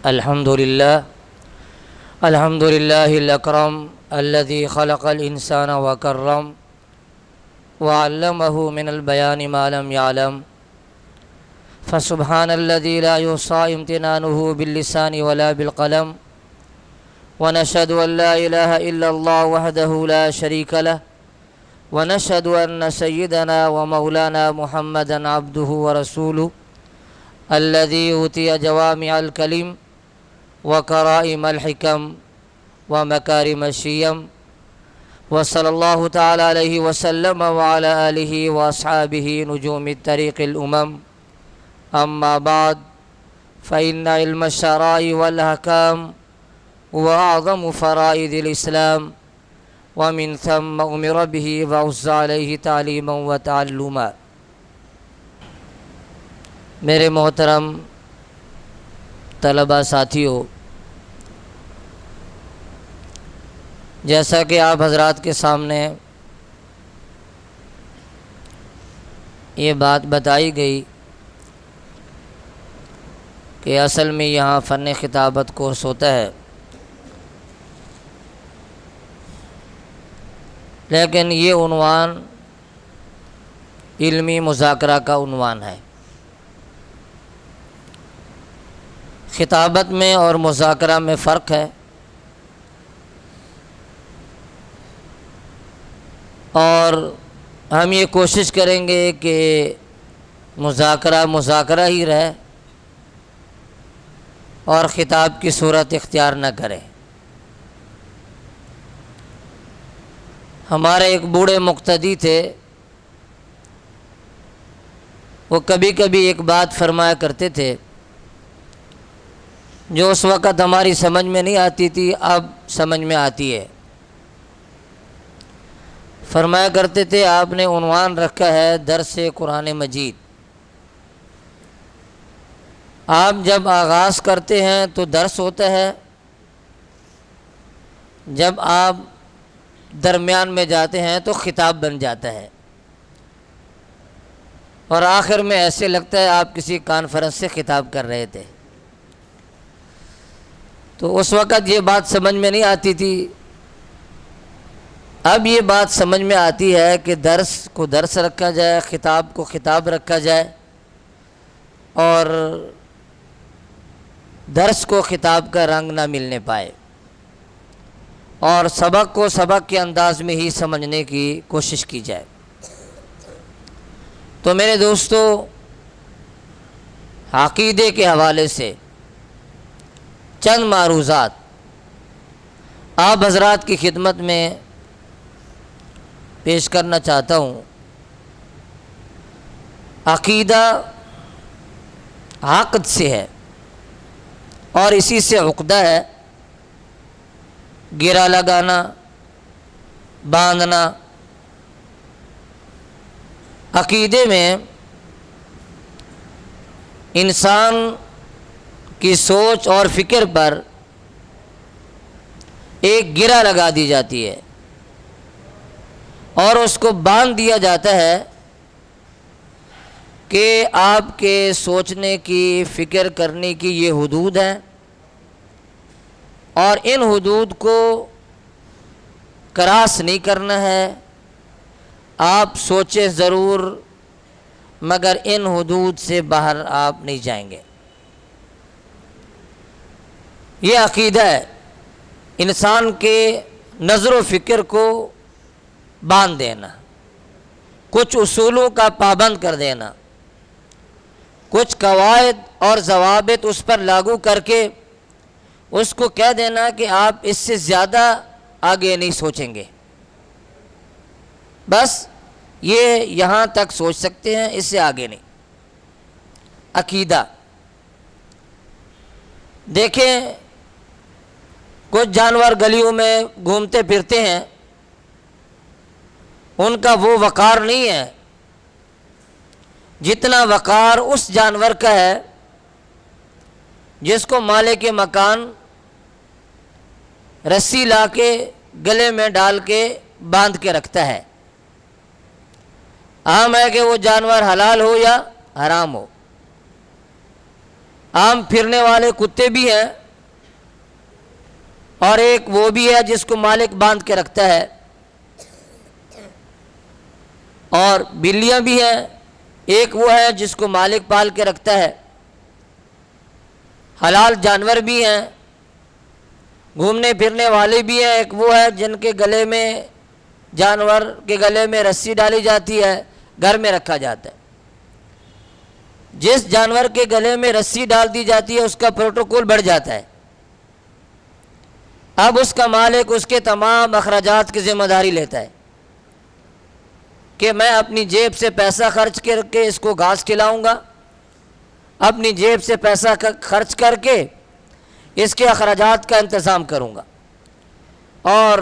الحمد لله الأكرم الذي خلق الإنسان وكرم وعلمه من البيان ما لم يعلم فسبحان الذي لا يحصى امتنانه باللسان ولا بالقلم ونشهد أن لا إله إلا الله وحده لا شريك له ونشهد أن سيدنا ومولانا محمدا عبده ورسوله الذي أوتي جوامع الكلم وكرائم الحكم ومكارم الشيم وصلى الله تعالى عليه وسلم وعلى آله وأصحابه نجوم الطريق الأمم أما بعد فإن علم الشرائع والأحكام هو أعظم فرائض الإسلام ومن ثم أمر به وعز عليه تعليما وتعلما۔ میرے محترم طلباء ساتھیوں، جیسا کہ آپ حضرات کے سامنے یہ بات بتائی گئی کہ اصل میں یہاں فن خطابت کورس ہوتا ہے، لیکن یہ عنوان علمی مذاکرہ کا عنوان ہے۔ خطابت میں اور مذاکرہ میں فرق ہے، اور ہم یہ کوشش کریں گے کہ مذاکرہ ہی رہے اور خطاب کی صورت اختیار نہ کریں۔ ہمارے ایک بوڑھے مقتدی تھے، وہ کبھی کبھی ایک بات فرمایا کرتے تھے جو اس وقت ہماری سمجھ میں نہیں آتی تھی، اب سمجھ میں آتی ہے۔ فرمایا کرتے تھے، آپ نے عنوان رکھا ہے درس قرآن مجید۔ آپ جب آغاز کرتے ہیں تو درس ہوتا ہے، جب آپ درمیان میں جاتے ہیں تو خطاب بن جاتا ہے، اور آخر میں ایسے لگتا ہے آپ کسی کانفرنس سے خطاب کر رہے تھے۔ تو اس وقت یہ بات سمجھ میں نہیں آتی تھی، اب یہ بات سمجھ میں آتی ہے کہ درس کو درس رکھا جائے، خطاب کو خطاب رکھا جائے، اور درس کو خطاب کا رنگ نہ ملنے پائے، اور سبق کو سبق کے انداز میں ہی سمجھنے کی کوشش کی جائے۔ تو میرے دوستو، عقیدے کے حوالے سے چند معروضات آپ حضرات کی خدمت میں پیش کرنا چاہتا ہوں۔ عقیدہ عقد سے ہے اور اسی سے عقدہ ہے، گرا لگانا، باندھنا۔ عقیدے میں انسان کی سوچ اور فکر پر ایک گرہ لگا دی جاتی ہے اور اس کو باندھ دیا جاتا ہے کہ آپ کے سوچنے کی، فکر کرنے کی یہ حدود ہیں، اور ان حدود کو کراس نہیں کرنا ہے۔ آپ سوچیں ضرور، مگر ان حدود سے باہر آپ نہیں جائیں گے۔ یہ عقیدہ ہے، انسان کے نظر و فکر کو باندھ دینا، کچھ اصولوں کا پابند کر دینا، کچھ قواعد اور ضوابط اس پر لاگو کر کے اس کو کہہ دینا کہ آپ اس سے زیادہ آگے نہیں سوچیں گے، بس یہ یہاں تک سوچ سکتے ہیں، اس سے آگے نہیں۔ عقیدہ دیکھیں، کچھ جانور گلیوں میں گھومتے پھرتے ہیں، ان کا وہ وقار نہیں ہے جتنا وقار اس جانور کا ہے جس کو مالک مکان رسی لا کے گلے میں ڈال کے باندھ کے رکھتا ہے۔ عام ہے کہ وہ جانور حلال ہو یا حرام ہو، عام پھرنے والے کتے بھی ہیں، اور ایک وہ بھی ہے جس کو مالک باندھ کے رکھتا ہے، اور بلیاں بھی ہیں، ایک وہ ہے جس کو مالک پال کے رکھتا ہے۔ حلال جانور بھی ہیں، گھومنے پھرنے والے بھی ہیں، ایک وہ ہے جن کے گلے میں، جانور کے گلے میں رسی ڈالی جاتی ہے، گھر میں رکھا جاتا ہے۔ جس جانور کے گلے میں رسی ڈال دی جاتی ہے اس کا پروٹوکول بڑھ جاتا ہے، اب اس کا مالک اس کے تمام اخراجات کی ذمہ داری لیتا ہے کہ میں اپنی جیب سے پیسہ خرچ کر کے اس کو گھاس کھلاؤں گا، اپنی جیب سے پیسہ خرچ کر کے اس کے اخراجات کا انتظام کروں گا، اور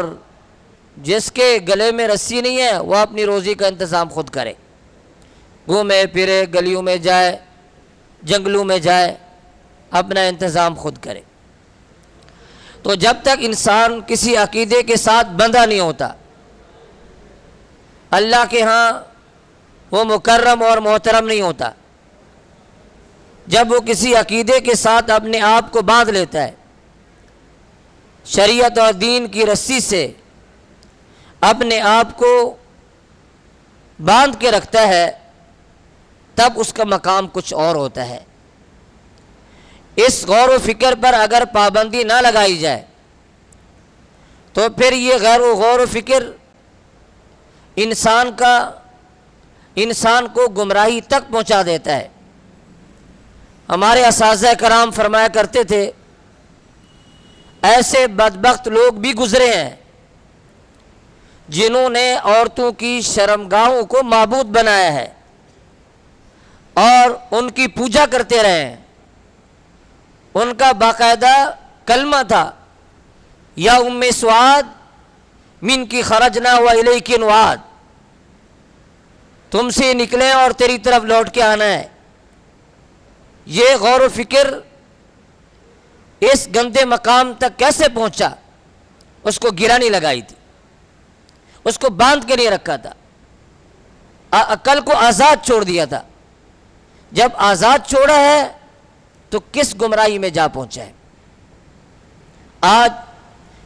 جس کے گلے میں رسی نہیں ہے وہ اپنی روزی کا انتظام خود کرے، گھومے پھرے، گلیوں میں جائے، جنگلوں میں جائے، اپنا انتظام خود کرے۔ تو جب تک انسان کسی عقیدے کے ساتھ بندھا نہیں ہوتا، اللہ کے ہاں وہ مکرم اور محترم نہیں ہوتا۔ جب وہ کسی عقیدے کے ساتھ اپنے آپ کو باندھ لیتا ہے، شریعت اور دین کی رسی سے اپنے آپ کو باندھ کے رکھتا ہے، تب اس کا مقام کچھ اور ہوتا ہے۔ اس غور و فکر پر اگر پابندی نہ لگائی جائے تو پھر یہ غور و فکر انسان کو گمراہی تک پہنچا دیتا ہے۔ ہمارے اساتذہ کرام فرمایا کرتے تھے، ایسے بدبخت لوگ بھی گزرے ہیں جنہوں نے عورتوں کی شرمگاہوں کو معبود بنایا ہے اور ان کی پوجا کرتے رہے ہیں۔ ان کا باقاعدہ کلمہ تھا، یا ام سعاد من کی خرجنا و الیک نعاد، تم سے نکلیں اور تیری طرف لوٹ کے آنا ہے۔ یہ غور و فکر اس گندے مقام تک کیسے پہنچا؟ اس کو گرا نہیں لگائی تھی، اس کو باندھ کے نہیں رکھا تھا، عقل کو آزاد چھوڑ دیا تھا۔ جب آزاد چھوڑا ہے تو کس گمراہی میں جا پہنچا ہے۔ آج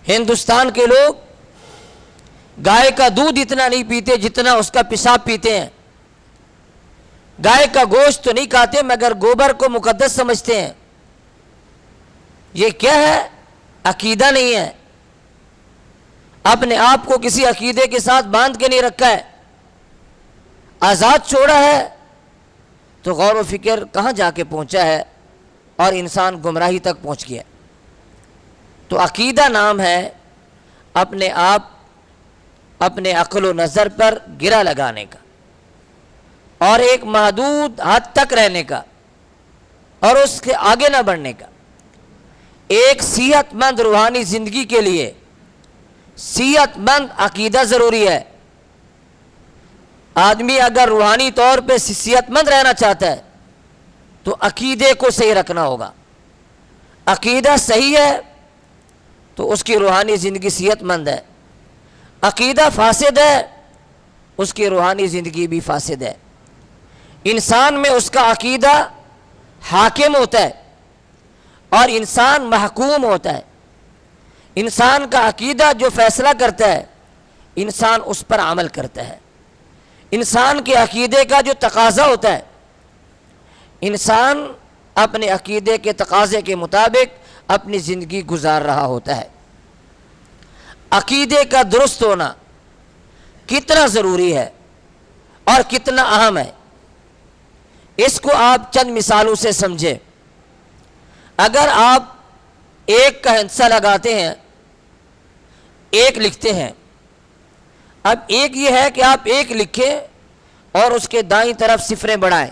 ہندوستان کے لوگ گائے کا دودھ اتنا نہیں پیتے جتنا اس کا پیشاب پیتے ہیں، گائے کا گوشت تو نہیں کھاتے مگر گوبر کو مقدس سمجھتے ہیں۔ یہ کیا ہے؟ عقیدہ نہیں ہے، اپنے آپ کو کسی عقیدے کے ساتھ باندھ کے نہیں رکھا ہے، آزاد چھوڑا ہے، تو غور و فکر کہاں جا کے پہنچا ہے اور انسان گمراہی تک پہنچ گیا۔ تو عقیدہ نام ہے اپنے آپ، اپنے عقل و نظر پر گرا لگانے کا اور ایک محدود حد تک رہنے کا اور اس کے آگے نہ بڑھنے کا۔ ایک صحت مند روحانی زندگی کے لیے صحت مند عقیدہ ضروری ہے۔ آدمی اگر روحانی طور پہ صحت مند رہنا چاہتا ہے تو عقیدے کو صحیح رکھنا ہوگا۔ عقیدہ صحیح ہے تو اس کی روحانی زندگی صحت مند ہے، عقیدہ فاسد ہے اس کی روحانی زندگی بھی فاسد ہے۔ انسان میں اس کا عقیدہ حاکم ہوتا ہے اور انسان محکوم ہوتا ہے۔ انسان کا عقیدہ جو فیصلہ کرتا ہے انسان اس پر عمل کرتا ہے۔ انسان کے عقیدے کا جو تقاضا ہوتا ہے انسان اپنے عقیدے کے تقاضے کے مطابق اپنی زندگی گزار رہا ہوتا ہے۔ عقیدے کا درست ہونا کتنا ضروری ہے اور کتنا اہم ہے، اس کو آپ چند مثالوں سے سمجھیں۔ اگر آپ ایک کا ہندسہ لگاتے ہیں، ایک لکھتے ہیں، اب ایک یہ ہے کہ آپ ایک لکھیں اور اس کے دائیں طرف صفریں بڑھائیں۔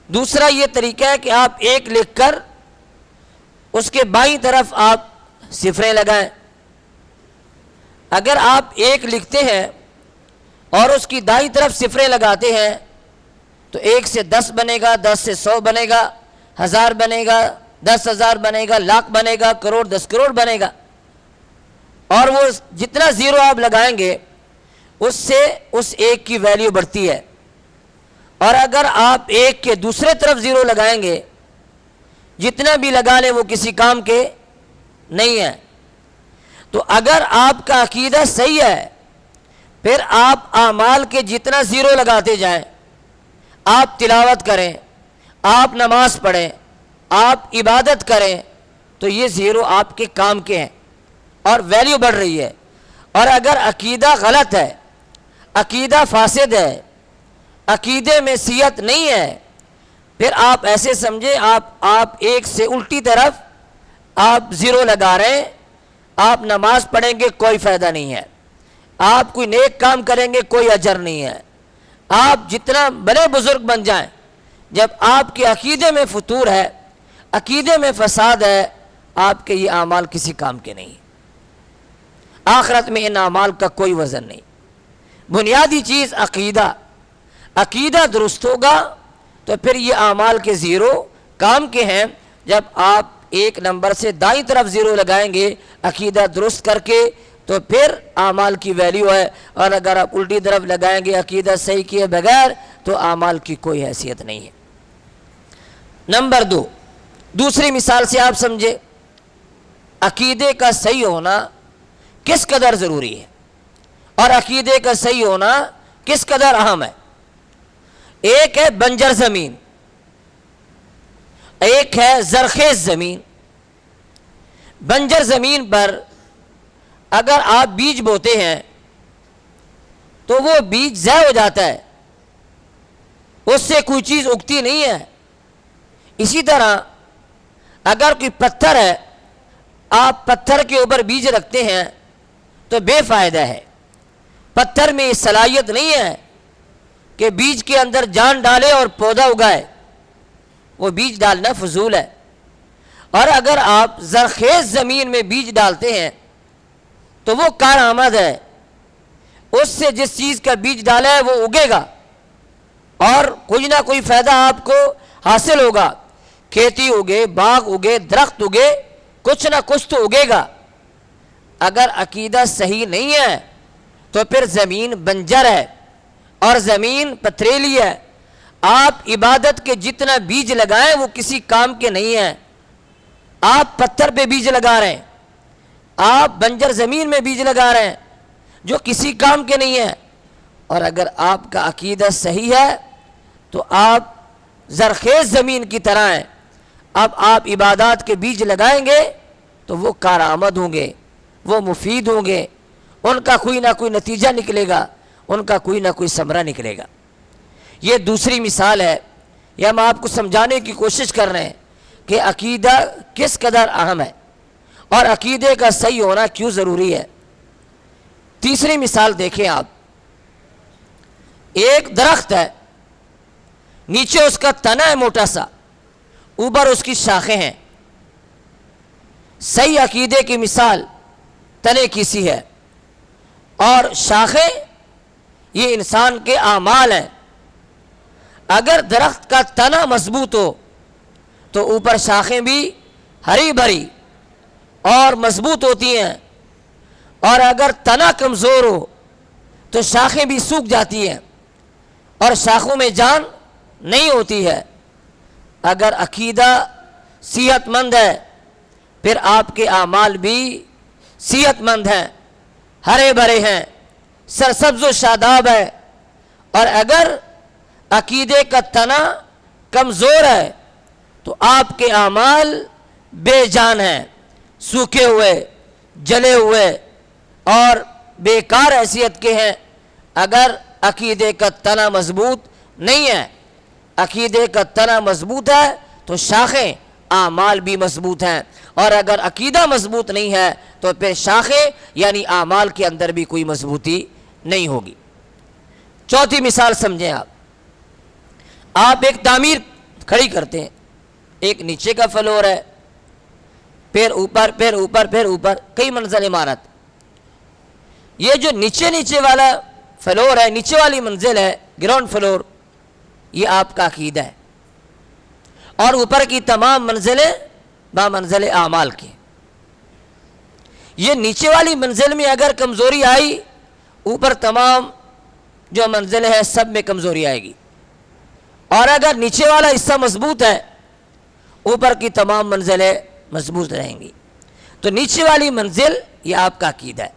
دوسرا یہ طریقہ ہے کہ آپ ایک لکھ کر اس کے بائیں طرف آپ صفریں لگائیں۔ اگر آپ ایک لکھتے ہیں اور اس کی دائیں طرف صفریں لگاتے ہیں تو 1 سے 10 بنے گا، 10 سے 100 بنے گا، 1000 بنے گا، 10,000 بنے گا، لاکھ بنے گا، کروڑ 10 کروڑ بنے گا، اور وہ جتنا زیرو آپ لگائیں گے اس سے اس ایک کی ویلیو بڑھتی ہے۔ اور اگر آپ ایک کے دوسرے طرف زیرو لگائیں گے جتنا بھی لگا لیں وہ کسی کام کے نہیں ہیں۔ تو اگر آپ کا عقیدہ صحیح ہے پھر آپ اعمال کے جتنا زیرو لگاتے جائیں، آپ تلاوت کریں، آپ نماز پڑھیں، آپ عبادت کریں، تو یہ زیرو آپ کے کام کے ہیں اور ویلیو بڑھ رہی ہے۔ اور اگر عقیدہ غلط ہے، عقیدہ فاسد ہے، عقیدے میں صحت نہیں ہے، پھر آپ ایسے سمجھیں آپ ایک سے الٹی طرف آپ زیرو لگا رہے ہیں۔ آپ نماز پڑھیں گے کوئی فائدہ نہیں ہے، آپ کوئی نیک کام کریں گے کوئی اجر نہیں ہے، آپ جتنا بڑے بزرگ بن جائیں، جب آپ کے عقیدے میں فتور ہے، عقیدے میں فساد ہے، آپ کے یہ اعمال کسی کام کے نہیں، آخرت میں ان اعمال کا کوئی وزن نہیں۔ بنیادی چیز عقیدہ درست ہوگا تو پھر یہ اعمال کے زیرو کام کے ہیں۔ جب آپ ایک نمبر سے دائیں طرف زیرو لگائیں گے عقیدہ درست کر کے تو پھر اعمال کی ویلیو ہے، اور اگر آپ الٹی طرف لگائیں گے عقیدہ صحیح کیے بغیر تو اعمال کی کوئی حیثیت نہیں ہے۔ نمبر 2، دوسری مثال سے آپ سمجھے عقیدے کا صحیح ہونا کس قدر ضروری ہے اور عقیدے کا صحیح ہونا کس قدر اہم ہے۔ ایک ہے بنجر زمین، ایک ہے زرخیز زمین۔ بنجر زمین پر اگر آپ بیج بوتے ہیں تو وہ بیج ضائع ہو جاتا ہے، اس سے کوئی چیز اگتی نہیں ہے۔ اسی طرح اگر کوئی پتھر ہے، آپ پتھر کے اوپر بیج رکھتے ہیں تو بے فائدہ ہے۔ پتھر میں صلاحیت نہیں ہے کہ بیج کے اندر جان ڈالے اور پودا اگائے، وہ بیج ڈالنا فضول ہے۔ اور اگر آپ زرخیز زمین میں بیج ڈالتے ہیں تو وہ کارآمد ہے، اس سے جس چیز کا بیج ڈالا ہے وہ اگے گا اور کوئی نہ کوئی فائدہ آپ کو حاصل ہوگا۔ کھیتی اگے، باغ اگے، درخت اگے، کچھ نہ کچھ تو اگے گا۔ اگر عقیدہ صحیح نہیں ہے تو پھر زمین بنجر ہے اور زمین پتھریلی ہے، آپ عبادت کے جتنا بیج لگائیں وہ کسی کام کے نہیں ہیں۔ آپ پتھر پہ بیج لگا رہے ہیں، آپ بنجر زمین میں بیج لگا رہے ہیں جو کسی کام کے نہیں ہیں۔ اور اگر آپ کا عقیدہ صحیح ہے تو آپ زرخیز زمین کی طرح ہیں، اب آپ عبادات کے بیج لگائیں گے تو وہ کارآمد ہوں گے، وہ مفید ہوں گے، ان کا کوئی نہ کوئی نتیجہ نکلے گا، ان کا کوئی نہ کوئی ثمرہ نکلے گا۔ یہ دوسری مثال ہے، یہ ہم آپ کو سمجھانے کی کوشش کر رہے ہیں کہ عقیدہ کس قدر اہم ہے اور عقیدے کا صحیح ہونا کیوں ضروری ہے۔ تیسری مثال دیکھیں آپ، ایک درخت ہے، نیچے اس کا تنا ہے موٹا سا، اوپر اس کی شاخیں ہیں۔ صحیح عقیدے کی مثال تنے کی سی ہے اور شاخیں یہ انسان کے اعمال ہیں۔ اگر درخت کا تنا مضبوط ہو تو اوپر شاخیں بھی ہری بھری اور مضبوط ہوتی ہیں، اور اگر تنا کمزور ہو تو شاخیں بھی سوکھ جاتی ہیں اور شاخوں میں جان نہیں ہوتی ہے۔ اگر عقیدہ صحت مند ہے پھر آپ کے اعمال بھی صحت مند ہیں، ہرے بھرے ہیں، سرسبز و شاداب ہے۔ اور اگر عقیدے کا تنا کمزور ہے تو آپ کے اعمال بے جان ہیں، سوکھے ہوئے، جلے ہوئے اور بیکار حیثیت کے ہیں۔ اگر عقیدے کا تنا مضبوط نہیں ہے، عقیدے کا تنا مضبوط ہے تو شاخیں اعمال بھی مضبوط ہیں، اور اگر عقیدہ مضبوط نہیں ہے تو پھر شاخیں یعنی اعمال کے اندر بھی کوئی مضبوطی نہیں ہوگی۔ چوتھی مثال سمجھیں آپ ایک تعمیر کھڑی کرتے ہیں، ایک نیچے کا فلور ہے، پھر اوپر، پھر اوپر، پھر اوپر، کئی منزل عمارت۔ یہ جو نیچے والا فلور ہے، نیچے والی منزل ہے، گراؤنڈ فلور، یہ آپ کا عقیدہ ہے، اور اوپر کی تمام منزلیں بامنزل اعمال کی۔ یہ نیچے والی منزل میں اگر کمزوری آئی، اوپر تمام جو منزل ہے سب میں کمزوری آئے گی۔ اور اگر نیچے والا حصہ مضبوط ہے، اوپر کی تمام منزلیں مضبوط رہیں گی۔ تو نیچے والی منزل یہ آپ کا عقیدہ ہے۔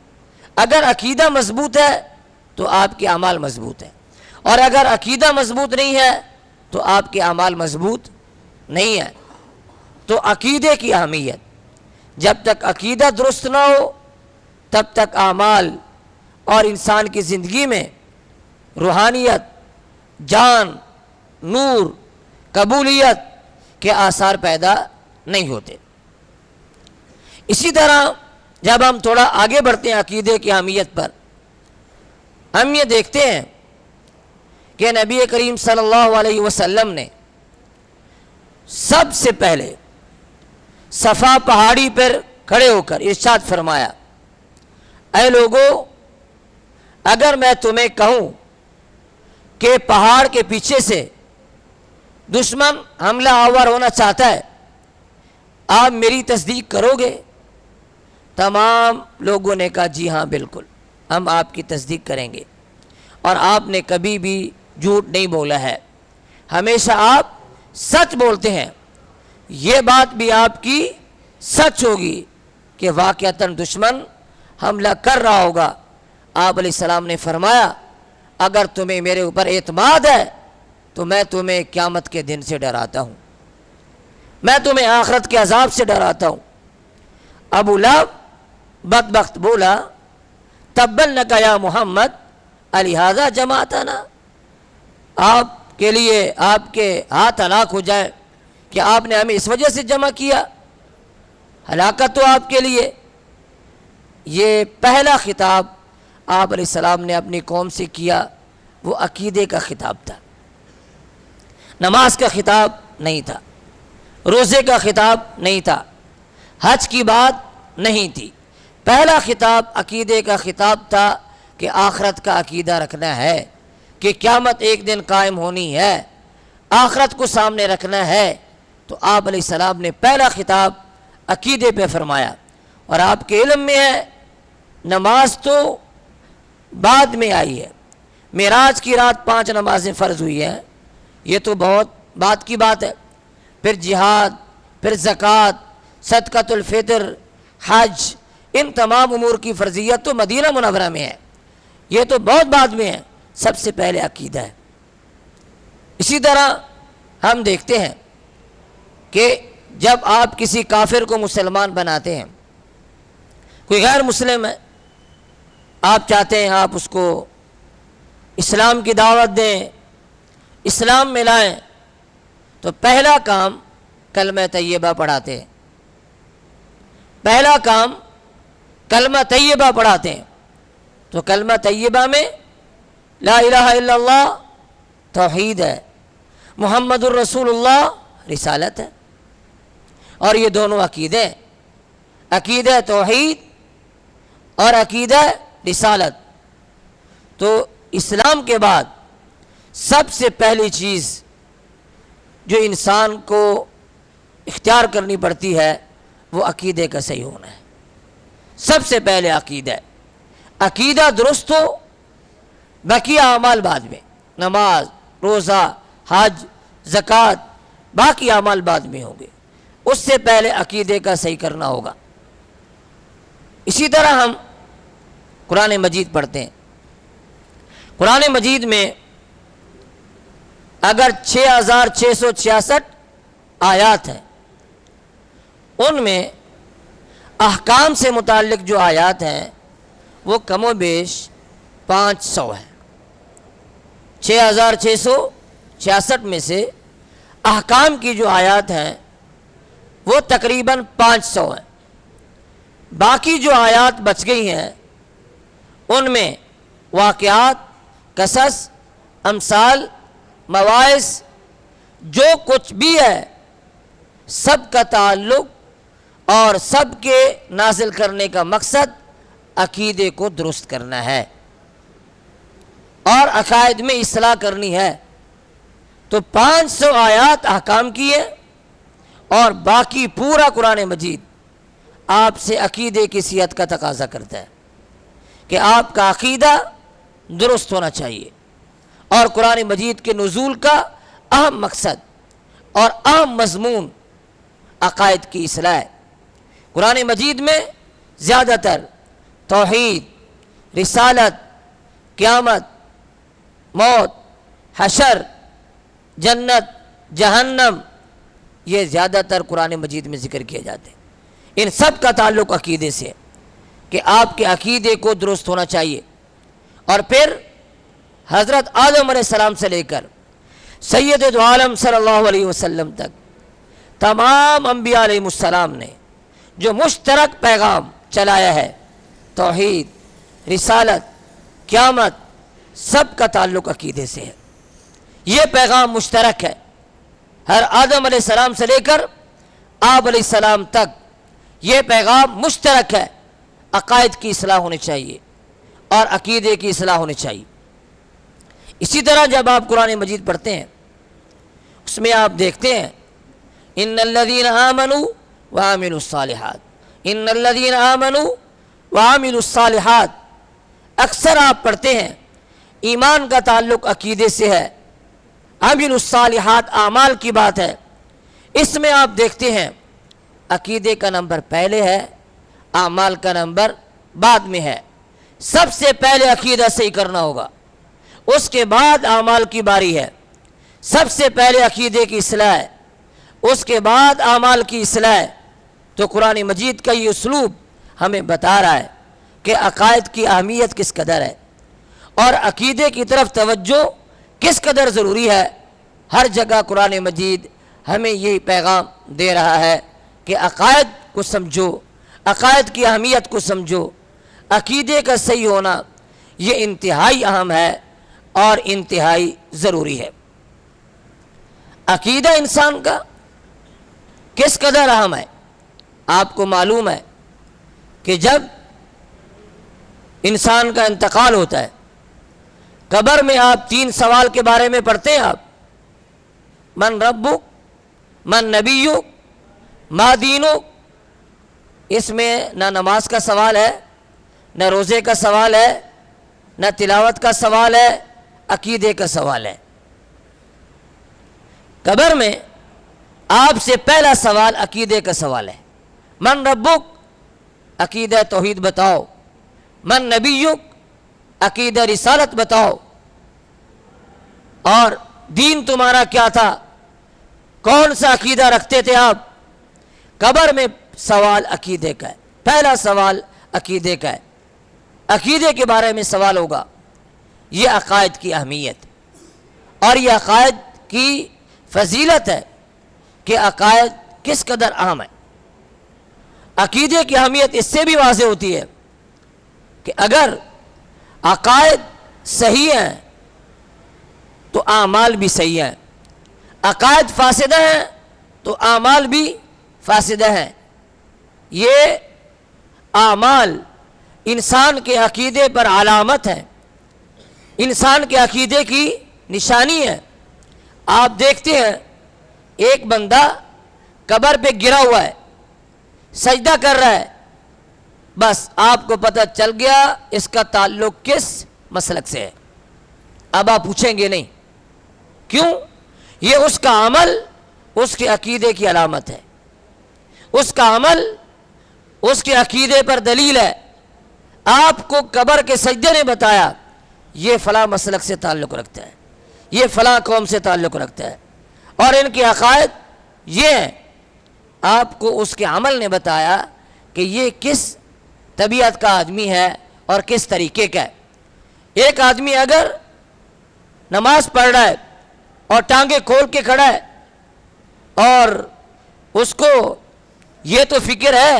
اگر عقیدہ مضبوط ہے تو آپ کے اعمال مضبوط ہیں، اور اگر عقیدہ مضبوط نہیں ہے تو آپ کے اعمال مضبوط نہیں ہیں۔ تو عقیدے کی اہمیت، جب تک عقیدہ درست نہ ہو تب تک اعمال اور انسان کی زندگی میں روحانیت، جان، نور، قبولیت کے آثار پیدا نہیں ہوتے۔ اسی طرح جب ہم تھوڑا آگے بڑھتے ہیں عقیدے کی اہمیت پر، ہم یہ دیکھتے ہیں کہ نبی کریم صلی اللہ علیہ وسلم نے سب سے پہلے صفا پہاڑی پر کھڑے ہو کر ارشاد فرمایا، اے لوگو، اگر میں تمہیں کہوں کہ پہاڑ کے پیچھے سے دشمن حملہ آور ہونا چاہتا ہے، آپ میری تصدیق کرو گے؟ تمام لوگوں نے کہا جی ہاں بالکل، ہم آپ کی تصدیق کریں گے، اور آپ نے کبھی بھی جھوٹ نہیں بولا ہے، ہمیشہ آپ سچ بولتے ہیں۔ یہ بات بھی آپ کی سچ ہوگی کہ واقعتاً دشمن حملہ کر رہا ہوگا۔ آپ علیہ السلام نے فرمایا، اگر تمہیں میرے اوپر اعتماد ہے تو میں تمہیں قیامت کے دن سے ڈراتا ہوں، میں تمہیں آخرت کے عذاب سے ڈراتا ہوں۔ ابو لہب بدبخت بولا، تبًا لک یا محمد الہذا جمعتنا، آپ کے لیے آپ کے ہاتھ ہلاک ہو جائے کہ آپ نے ہمیں اس وجہ سے جمع کیا، ہلاکت تو آپ کے لیے۔ یہ پہلا خطاب آپ علیہ السلام نے اپنی قوم سے کیا، وہ عقیدے کا خطاب تھا، نماز کا خطاب نہیں تھا، روزے کا خطاب نہیں تھا، حج کی بات نہیں تھی۔ پہلا خطاب عقیدے کا خطاب تھا کہ آخرت کا عقیدہ رکھنا ہے، کہ قیامت ایک دن قائم ہونی ہے، آخرت کو سامنے رکھنا ہے۔ تو آپ علیہ السلام نے پہلا خطاب عقیدے پہ فرمایا۔ اور آپ کے علم میں ہے نماز تو بعد میں آئی ہے، معراج کی رات 5 نمازیں فرض ہوئی ہیں، یہ تو بہت بعد کی بات ہے۔ پھر جہاد، پھر زکوٰۃ، صدقۃ الفطر، حج، ان تمام امور کی فرضیت تو مدینہ منورہ میں ہے، یہ تو بہت بعد میں ہے، سب سے پہلے عقیدہ ہے۔ اسی طرح ہم دیکھتے ہیں کہ جب آپ کسی کافر کو مسلمان بناتے ہیں، کوئی غیر مسلم ہے، آپ چاہتے ہیں آپ اس کو اسلام کی دعوت دیں، اسلام میں لائیں، تو پہلا کام کلمہ طیبہ پڑھاتے ہیں، پہلا کام کلمہ طیبہ پڑھاتے ہیں۔ تو کلمہ طیبہ میں لا الہ الا اللہ توحید ہے، محمد الرسول اللہ رسالت ہے، اور یہ دونوں عقیدے ہیں، عقیدہ توحید اور عقیدہ رسالت۔ تو اسلام کے بعد سب سے پہلی چیز جو انسان کو اختیار کرنی پڑتی ہے وہ عقیدے کا صحیح ہونا ہے۔ سب سے پہلے عقیدہ درست ہو، باقی اعمال بعد میں، نماز، روزہ، حج، زکوٰۃ، باقی اعمال بعد میں ہوں گے، اس سے پہلے عقیدے کا صحیح کرنا ہوگا۔ اسی طرح ہم قرآن مجید پڑھتے ہیں، قرآن مجید میں اگر 6666 آیات ہیں، ان میں احکام سے متعلق جو آیات ہیں وہ کم و بیش 500 ہیں۔ 6666 میں سے احکام کی جو آیات ہیں وہ تقریباً 500 ہیں۔ باقی جو آیات بچ گئی ہیں ان میں واقعات، قصص، امثال، مواعظ، جو کچھ بھی ہے سب کا تعلق اور سب کے نازل کرنے کا مقصد عقیدے کو درست کرنا ہے اور عقائد میں اصلاح کرنی ہے۔ تو 500 آیات احکام کی ہے، اور باقی پورا قرآن مجید آپ سے عقیدے کی صحت کا تقاضا کرتا ہے کہ آپ کا عقیدہ درست ہونا چاہیے۔ اور قرآن مجید کے نزول کا اہم مقصد اور اہم مضمون عقائد کی اصلاح ہے۔ قرآن مجید میں زیادہ تر توحید، رسالت، قیامت، موت، حشر، جنت، جہنم، یہ زیادہ تر قرآن مجید میں ذکر کیے جاتے ہیں۔ ان سب کا تعلق عقیدے سے ہے کہ آپ کے عقیدے کو درست ہونا چاہیے۔ اور پھر حضرت آدم علیہ السلام سے لے کر سید دو عالم صلی اللہ علیہ وسلم تک تمام انبیاء علیہ السلام نے جو مشترک پیغام چلایا ہے، توحید، رسالت، قیامت، سب کا تعلق عقیدے سے ہے۔ یہ پیغام مشترک ہے، ہر آدم علیہ السلام سے لے کر آپ علیہ السلام تک یہ پیغام مشترک ہے۔ عقائد کی اصلاح ہونی چاہیے اور عقیدے کی اصلاح ہونی چاہیے۔ اسی طرح جب آپ قرآن مجید پڑھتے ہیں، اس میں آپ دیکھتے ہیں ان الذین آمنوا وعملوا الصالحات، ان الذین آمنوا وعملوا الصالحات، اکثر آپ پڑھتے ہیں ایمان کا تعلق عقیدے سے ہے، عملوا الصالحات اعمال کی بات ہے۔ اس میں آپ دیکھتے ہیں عقیدے کا نمبر پہلے ہے، اعمال کا نمبر بعد میں ہے۔ سب سے پہلے عقیدہ صحیح کرنا ہوگا، اس کے بعد اعمال کی باری ہے۔ سب سے پہلے عقیدے کی اصلاح ہے، اس کے بعد اعمال کی اصلاح ہے۔ تو قرآن مجید کا یہ اسلوب ہمیں بتا رہا ہے کہ عقائد کی اہمیت کس قدر ہے اور عقیدے کی طرف توجہ کس قدر ضروری ہے۔ ہر جگہ قرآن مجید ہمیں یہی پیغام دے رہا ہے کہ عقائد کو سمجھو، عقائد کی اہمیت کو سمجھو۔ عقیدے کا صحیح ہونا یہ انتہائی اہم ہے اور انتہائی ضروری ہے۔ عقیدہ انسان کا کس قدر اہم ہے، آپ کو معلوم ہے کہ جب انسان کا انتقال ہوتا ہے، قبر میں آپ 3 سوال کے بارے میں پڑھتے ہیں آپ، من ربک، من نبیک، ما دینک۔ اس میں نہ نماز کا سوال ہے، نہ روزے کا سوال ہے، نہ تلاوت کا سوال ہے، عقیدے کا سوال ہے۔ قبر میں آپ سے پہلا سوال عقیدے کا سوال ہے۔ من ربک، عقیدہ توحید بتاؤ۔ من نبیک، عقیدہ رسالت بتاؤ۔ اور دین تمہارا کیا تھا، کون سا عقیدہ رکھتے تھے آپ۔ قبر میں سوال عقیدے کا ہے، پہلا سوال عقیدے کا ہے۔ عقیدے کے بارے میں سوال ہوگا۔ یہ عقائد کی اہمیت اور یہ عقائد کی فضیلت ہے کہ عقائد کس قدر اہم ہے۔ عقیدے کی اہمیت اس سے بھی واضح ہوتی ہے کہ اگر عقائد صحیح ہیں تو اعمال بھی صحیح ہیں، عقائد فاسدہ ہیں تو اعمال بھی فاسدہ ہیں۔ یہ اعمال انسان کے عقیدے پر علامت ہے، انسان کے عقیدے کی نشانی ہے۔ آپ دیکھتے ہیں ایک بندہ قبر پہ گرا ہوا ہے، سجدہ کر رہا ہے، بس آپ کو پتہ چل گیا اس کا تعلق کس مسلک سے ہے۔ اب آپ پوچھیں گے نہیں، کیوں؟ یہ اس کا عمل اس کے عقیدے کی علامت ہے، اس کا عمل اس کے عقیدے پر دلیل ہے۔ آپ کو قبر کے سجدے نے بتایا یہ فلاں مسلک سے تعلق رکھتا ہے، یہ فلاں قوم سے تعلق رکھتا ہے اور ان کے عقائد یہ ہیں۔ آپ کو اس کے عمل نے بتایا کہ یہ کس طبیعت کا آدمی ہے اور کس طریقے کا ہے۔ ایک آدمی اگر نماز پڑھ رہا ہے اور ٹانگیں کھول کے کھڑا ہے اور اس کو یہ تو فکر ہے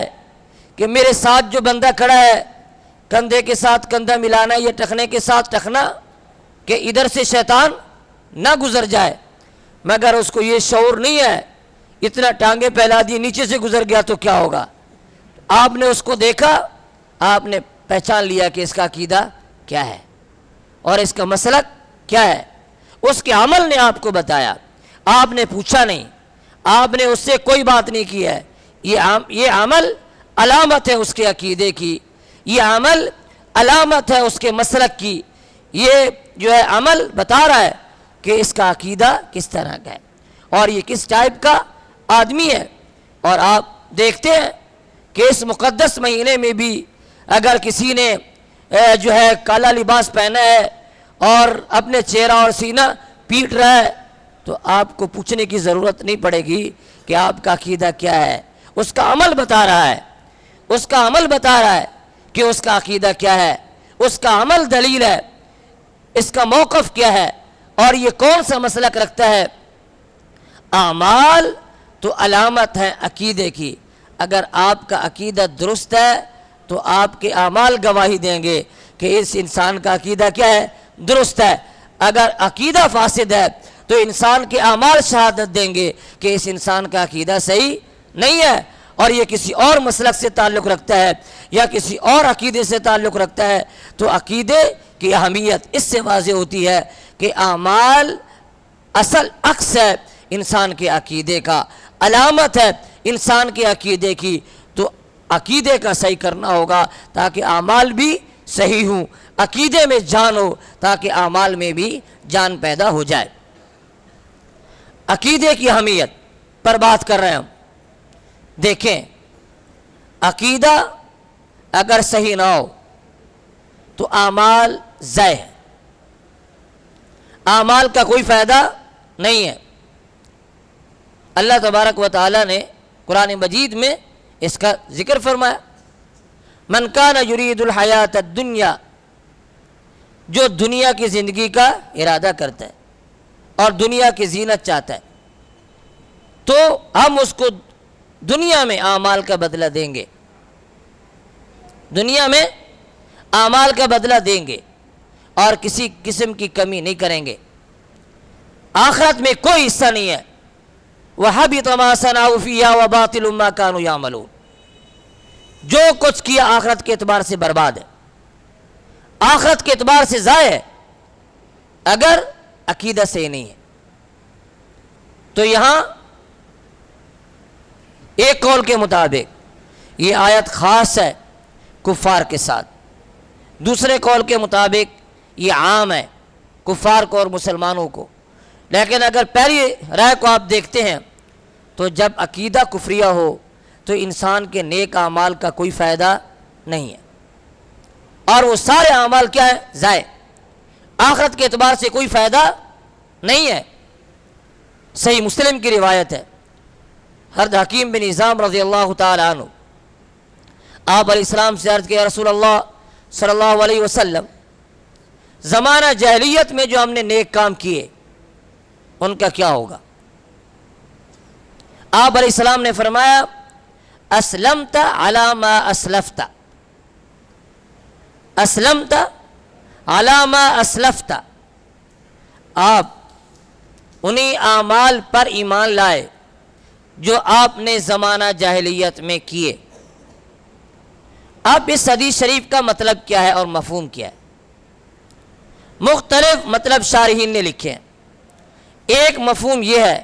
کہ میرے ساتھ جو بندہ کھڑا ہے کندھے کے ساتھ کندھا ملانا یا ٹخنے کے ساتھ ٹخنا کہ ادھر سے شیطان نہ گزر جائے، مگر اس کو یہ شعور نہیں ہے، اتنا ٹانگیں پھیلا دی نیچے سے گزر گیا تو کیا ہوگا۔ آپ نے اس کو دیکھا، آپ نے پہچان لیا کہ اس کا عقیدہ کیا ہے اور اس کا مسلک کیا ہے۔ اس کے عمل نے آپ کو بتایا، آپ نے پوچھا نہیں، آپ نے اس سے کوئی بات نہیں کی ہے۔ یہ عمل علامت ہے اس کے عقیدے کی، یہ عمل علامت ہے اس کے مسلک کی۔ یہ جو ہے عمل بتا رہا ہے کہ اس کا عقیدہ کس طرح کا ہے اور یہ کس ٹائپ کا آدمی ہے۔ اور آپ دیکھتے ہیں کہ اس مقدس مہینے میں بھی اگر کسی نے جو ہے کالا لباس پہنا ہے اور اپنے چہرہ اور سینہ پیٹ رہا ہے تو آپ کو پوچھنے کی ضرورت نہیں پڑے گی کہ آپ کا عقیدہ کیا ہے. اس کا عمل بتا رہا ہے، اس کا عمل بتا رہا ہے کہ اس کا عقیدہ کیا ہے، اس کا عمل دلیل ہے، اس کا موقف کیا ہے اور یہ کون سا مسلک رکھتا ہے. اعمال تو علامت ہے عقیدے کی. اگر آپ کا عقیدہ درست ہے تو آپ کے اعمال گواہی دیں گے کہ اس انسان کا عقیدہ کیا ہے، درست ہے. اگر عقیدہ فاسد ہے تو انسان کے اعمال شہادت دیں گے کہ اس انسان کا عقیدہ صحیح نہیں ہے اور یہ کسی اور مسلک سے تعلق رکھتا ہے یا کسی اور عقیدے سے تعلق رکھتا ہے. تو عقیدے کی اہمیت اس سے واضح ہوتی ہے کہ اعمال اصل عکس ہے انسان کے عقیدے کا، علامت ہے انسان کے عقیدے کی. تو عقیدے کا صحیح کرنا ہوگا تاکہ اعمال بھی صحیح ہوں، عقیدے میں جان ہو تاکہ اعمال میں بھی جان پیدا ہو جائے. عقیدے کی اہمیت پر بات کر رہے ہیں ہم. دیکھیں، عقیدہ اگر صحیح نہ ہو تو اعمال ضائع ہے، اعمال کا کوئی فائدہ نہیں ہے. اللہ تبارک و تعالی نے قرآن مجید میں اس کا ذکر فرمایا، من کان یرید الحیات الدنیا، جو دنیا کی زندگی کا ارادہ کرتا ہے اور دنیا کی زینت چاہتا ہے تو ہم اس کو دنیا میں اعمال کا بدلہ دیں گے، دنیا میں اعمال کا بدلہ دیں گے اور کسی قسم کی کمی نہیں کریں گے. آخرت میں کوئی حصہ نہیں ہے. وَحَبِطَ مَا صَنَعُوا فِيهَا وَبَاطِلٌ مَا كَانُوا يَعْمَلُونَ. جو کچھ کیا آخرت کے اعتبار سے برباد ہے، آخرت کے اعتبار سے ضائع ہے اگر عقیدہ صحیح نہیں ہے. تو یہاں ایک قول کے مطابق یہ آیت خاص ہے کفار کے ساتھ، دوسرے قول کے مطابق یہ عام ہے کفار کو اور مسلمانوں کو. لیکن اگر پہلی رائے کو آپ دیکھتے ہیں تو جب عقیدہ کفریہ ہو تو انسان کے نیک اعمال کا کوئی فائدہ نہیں ہے اور وہ سارے اعمال کیا ہے، ضائع، آخرت کے اعتبار سے کوئی فائدہ نہیں ہے. صحیح مسلم کی روایت ہے، حضرت حکیم بن حزام رضی اللہ تعالی عنہ آپ علیہ السلام سے عرض کیا، رسول اللہ صلی اللہ علیہ وسلم، زمانہ جاہلیت میں جو ہم نے نیک کام کیے ان کا کیا ہوگا؟ آپ علیہ السلام نے فرمایا، اسلمت علی ما اسلفت، اسلمت علی ما اسلفت، آپ انہی اعمال پر ایمان لائے جو آپ نے زمانہ جاہلیت میں کیے. اب اس حدیث شریف کا مطلب کیا ہے اور مفہوم کیا ہے؟ مختلف مطلب شارحین نے لکھے ہیں. ایک مفہوم یہ ہے،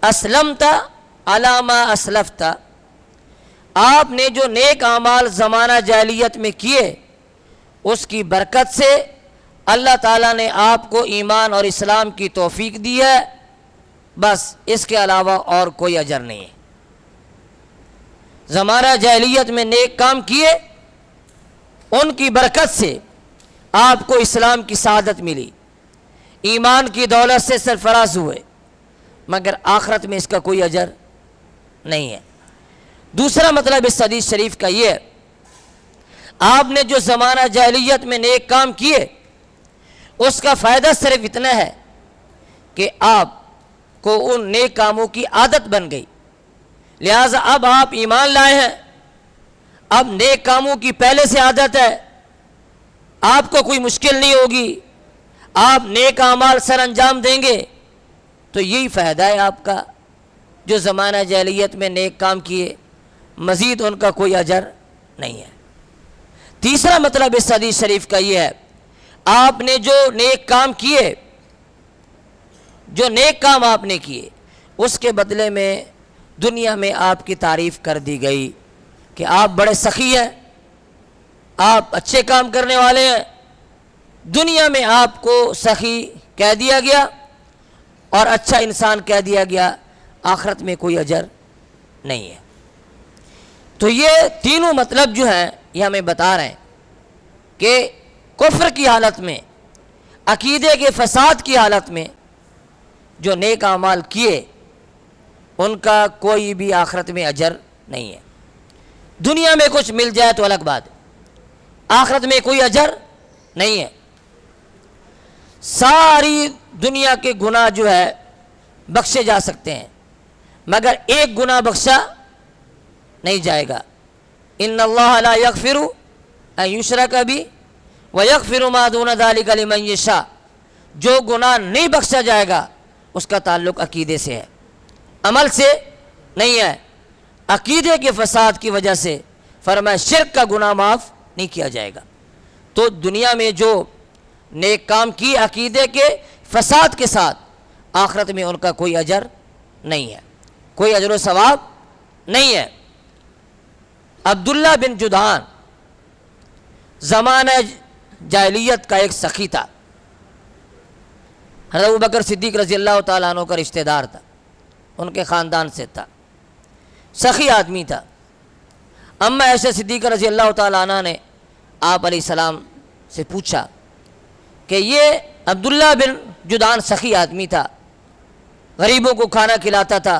اسلمت علی ما اسلفت، آپ نے جو نیک اعمال زمانہ جاہلیت میں کیے اس کی برکت سے اللہ تعالیٰ نے آپ کو ایمان اور اسلام کی توفیق دی ہے، بس اس کے علاوہ اور کوئی اجر نہیں ہے. زمانہ جاہلیت میں نیک کام کیے، ان کی برکت سے آپ کو اسلام کی سعادت ملی، ایمان کی دولت سے سرفراز ہوئے، مگر آخرت میں اس کا کوئی اجر نہیں ہے. دوسرا مطلب اس حدیث شریف کا یہ ہے، آپ نے جو زمانہ جاہلیت میں نیک کام کیے اس کا فائدہ صرف اتنا ہے کہ آپ کو ان نیک کاموں کی عادت بن گئی، لہٰذا اب آپ ایمان لائے ہیں، اب نیک کاموں کی پہلے سے عادت ہے، آپ کو کوئی مشکل نہیں ہوگی، آپ نیک اعمال سر انجام دیں گے. تو یہی فائدہ ہے آپ کا، جو زمانہ جاہلیت میں نیک کام کیے، مزید ان کا کوئی اجر نہیں ہے. تیسرا مطلب اس حدیث شریف کا یہ ہے، آپ نے جو نیک کام کیے، جو نیک کام آپ نے کیے اس کے بدلے میں دنیا میں آپ کی تعریف کر دی گئی کہ آپ بڑے سخی ہیں، آپ اچھے کام کرنے والے ہیں. دنیا میں آپ کو سخی کہہ دیا گیا اور اچھا انسان کہہ دیا گیا، آخرت میں کوئی اجر نہیں ہے۔ تو یہ تینوں مطلب جو ہیں یہ ہمیں بتا رہے ہیں کہ کفر کی حالت میں، عقیدے کے فساد کی حالت میں جو نیک اعمال کیے ان کا کوئی بھی آخرت میں اجر نہیں ہے۔ دنیا میں کچھ مل جائے تو الگ بات، آخرت میں کوئی اجر نہیں ہے۔ ساری دنیا کے گناہ جو ہے بخشے جا سکتے ہیں، مگر ایک گناہ بخشا نہیں جائے گا۔ ان اللہ لا یغفر ان یشرک بہ ویغفر ما دون ذلک لمن یشاء، جو گناہ نہیں بخشا جائے گا اس کا تعلق عقیدے سے ہے، عمل سے نہیں ہے۔ عقیدے کے فساد کی وجہ سے فرمایا شرک کا گناہ معاف نہیں کیا جائے گا۔ تو دنیا میں جو نیک کام کی عقیدے کے فساد کے ساتھ، آخرت میں ان کا کوئی اجر نہیں ہے، کوئی اجر و ثواب نہیں ہے۔ عبداللہ بن جدعان زمانہ جاہلیت کا ایک سخی تھا، حضرت ابوبکر صدیق رضی اللہ تعالیٰ عنہ کا رشتہ دار تھا، ان کے خاندان سے تھا، سخی آدمی تھا۔ اما عائشہ صدیقہ رضی اللہ تعالیٰ عنہ نے آپ علیہ السلام سے پوچھا کہ یہ عبداللہ بن جدعان سخی آدمی تھا، غریبوں کو کھانا کھلاتا تھا،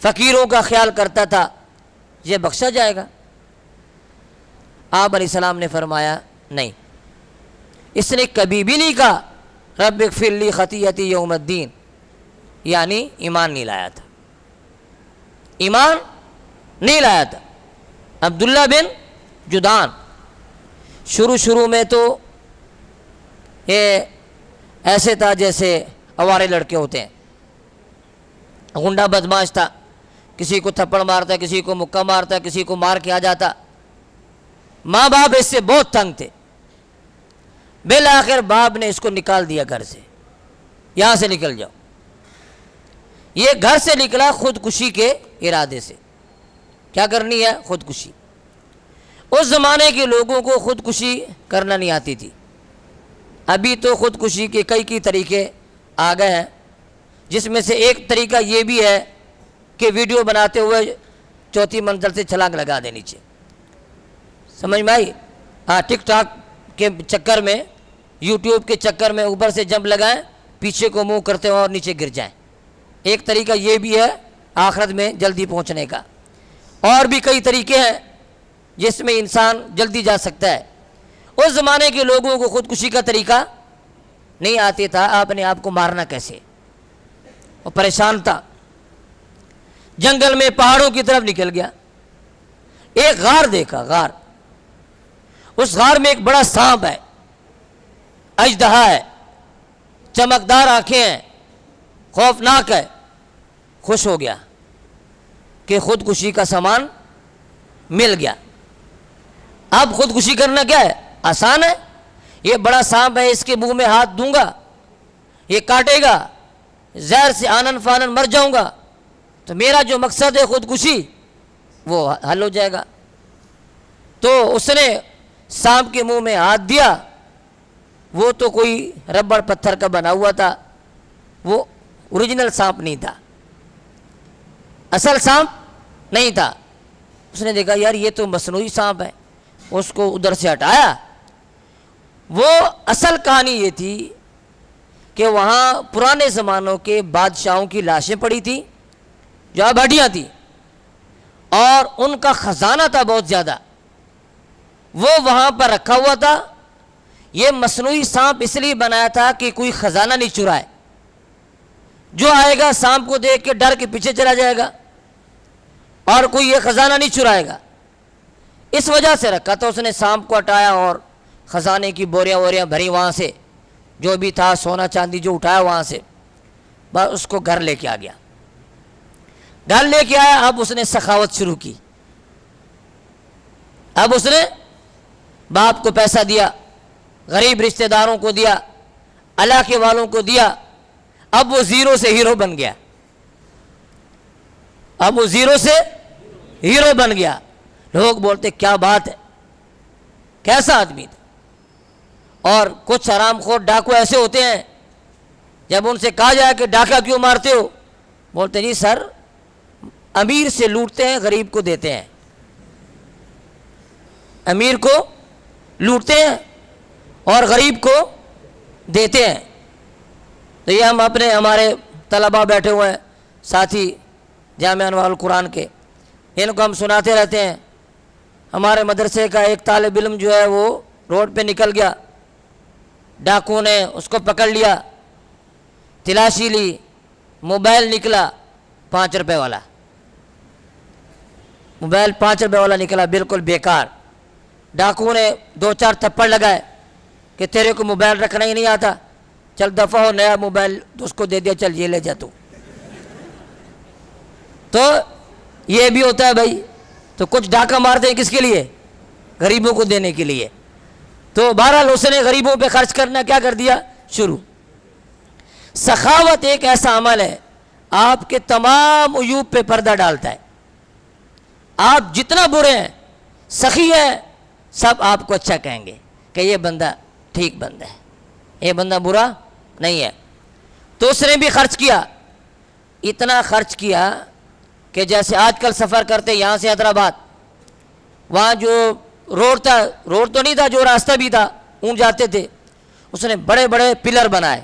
فقیروں کا خیال کرتا تھا، یہ بخشا جائے گا؟ آپ علیہ السلام نے فرمایا نہیں، اس نے کبھی بھی نہیں کہا رب اغفر لی خطیئتی یوم الدین، یعنی ایمان نہیں لایا تھا، ایمان نہیں لایا تھا۔ عبداللہ بن جدعان شروع میں تو یہ ایسے تھا جیسے آوارے لڑکے ہوتے ہیں، غنڈہ بدماش تھا، کسی کو تھپڑ مارتا، کسی کو مکہ مارتا، کسی کو مار کے آ جاتا۔ ماں باپ اس سے بہت تنگ تھے، بالآخر باپ نے اس کو نکال دیا گھر سے، یہاں سے نکل جاؤ۔ یہ گھر سے نکلا خودکشی کے ارادے سے، کیا کرنی ہے؟ خودکشی۔ اس زمانے کے لوگوں کو خودکشی کرنا نہیں آتی تھی، ابھی تو خودکشی کے کئی طریقے آ گئے ہیں، جس میں سے ایک طریقہ یہ بھی ہے کہ ویڈیو بناتے ہوئے چوتھی منزل سے چھلانگ لگا دے نیچے، سمجھ میں آئی؟ ہاں، ٹک ٹاک کے چکر میں، یوٹیوب کے چکر میں اوپر سے جمپ لگائیں، پیچھے کو منہ کرتے ہوں اور نیچے گر جائیں۔ ایک طریقہ یہ بھی ہے آخرت میں جلدی پہنچنے کا، اور بھی کئی طریقے ہیں جس میں انسان جلدی جا سکتا ہے۔ اس زمانے کے لوگوں کو خودکشی کا طریقہ نہیں آتے تھا، اپنے آپ کو مارنا کیسے، وہ پریشان تھا، جنگل میں پہاڑوں کی طرف نکل گیا، ایک غار دیکھا، غار، اس غار میں ایک بڑا سانپ ہے، اژدہا ہے، چمکدار آنکھیں ہیں، خوفناک ہے۔ خوش ہو گیا کہ خودکشی کا سامان مل گیا۔ اب خودکشی کرنا کیا ہے؟ آسان ہے، یہ بڑا سانپ ہے، اس کے منہ میں ہاتھ دوں گا، یہ کاٹے گا، زہر سے آنن فانن مر جاؤں گا، تو میرا جو مقصد ہے خودکشی وہ حل ہو جائے گا۔ تو اس نے سانپ کے منہ میں ہاتھ دیا، وہ تو کوئی ربڑ پتھر کا بنا ہوا تھا، وہ اوریجنل سانپ نہیں تھا، اصل سانپ نہیں تھا۔ اس نے دیکھا یار یہ تو مصنوعی سانپ ہے، اس کو ادھر سے ہٹایا۔ وہ اصل کہانی یہ تھی کہ وہاں پرانے زمانوں کے بادشاہوں کی لاشیں پڑی تھیں جو اب ہڈیاں تھیں، اور ان کا خزانہ تھا بہت زیادہ، وہ وہاں پر رکھا ہوا تھا۔ یہ مصنوعی سانپ اس لیے بنایا تھا کہ کوئی خزانہ نہیں چرائے، جو آئے گا سانپ کو دیکھ کے ڈر کے پیچھے چلا جائے گا، اور کوئی یہ خزانہ نہیں چرائے گا، اس وجہ سے رکھا تھا۔ اس نے سانپ کو ہٹایا اور خزانے کی بوریاں بھری، وہاں سے جو بھی تھا سونا چاندی جو اٹھایا وہاں سے، بس اس کو گھر لے کے آ گیا۔ گھر لے کے آیا، اب اس نے سخاوت شروع کی، اب اس نے باپ کو پیسہ دیا، غریب رشتہ داروں کو دیا، علاقے والوں کو دیا، اب وہ زیرو سے ہیرو بن گیا، اب وہ زیرو سے ہیرو بن گیا۔ لوگ بولتے کیا بات ہے، کیسا آدمی تھا۔ اور کچھ حرام خور ڈاکو ایسے ہوتے ہیں، جب ان سے کہا جائے کہ ڈاکہ کیوں مارتے ہو، بولتے جی سر امیر سے لوٹتے ہیں، غریب کو دیتے ہیں، امیر کو لوٹتے ہیں اور غریب کو دیتے ہیں۔ تو یہ ہمارے طلباء بیٹھے ہوئے ہیں، ساتھی جامعہ انوار القرآن کے، ان کو ہم سناتے رہتے ہیں۔ ہمارے مدرسے کا ایک طالب علم جو ہے وہ روڈ پہ نکل گیا، ڈاکو نے اس کو پکڑ لیا، تلاشی لی، موبائل نکلا 5 روپے والا، موبائل 5 روپے والا نکلا، بالکل بیکار۔ ڈاکو نے 2-4 تھپڑ لگائے کہ تیرے کو موبائل رکھنا ہی نہیں آتا، چل دفعہ ہو، نیا موبائل اس کو دے دیا، چل یہ لے جا تو۔ تو یہ بھی ہوتا ہے بھائی، تو کچھ ڈاکہ مارتے ہیں کس کے لیے؟ غریبوں کو دینے کے لیے۔ تو بہرحال اس نے غریبوں پہ خرچ کرنا کیا کر دیا شروع۔ سخاوت ایک ایسا عمل ہے آپ کے تمام عیوب پہ پردہ ڈالتا ہے۔ آپ جتنا برے ہیں، سخی ہیں، سب آپ کو اچھا کہیں گے کہ یہ بندہ ٹھیک بندہ ہے، یہ بندہ برا نہیں ہے۔ تو اس نے بھی خرچ کیا، اتنا خرچ کیا کہ جیسے آج کل سفر کرتے یہاں سے حیدرآباد، وہاں جو روڈ تھا، روڈ تو نہیں تھا، جو راستہ بھی تھا، اونٹ جاتے تھے، اس نے بڑے بڑے پلر بنائے،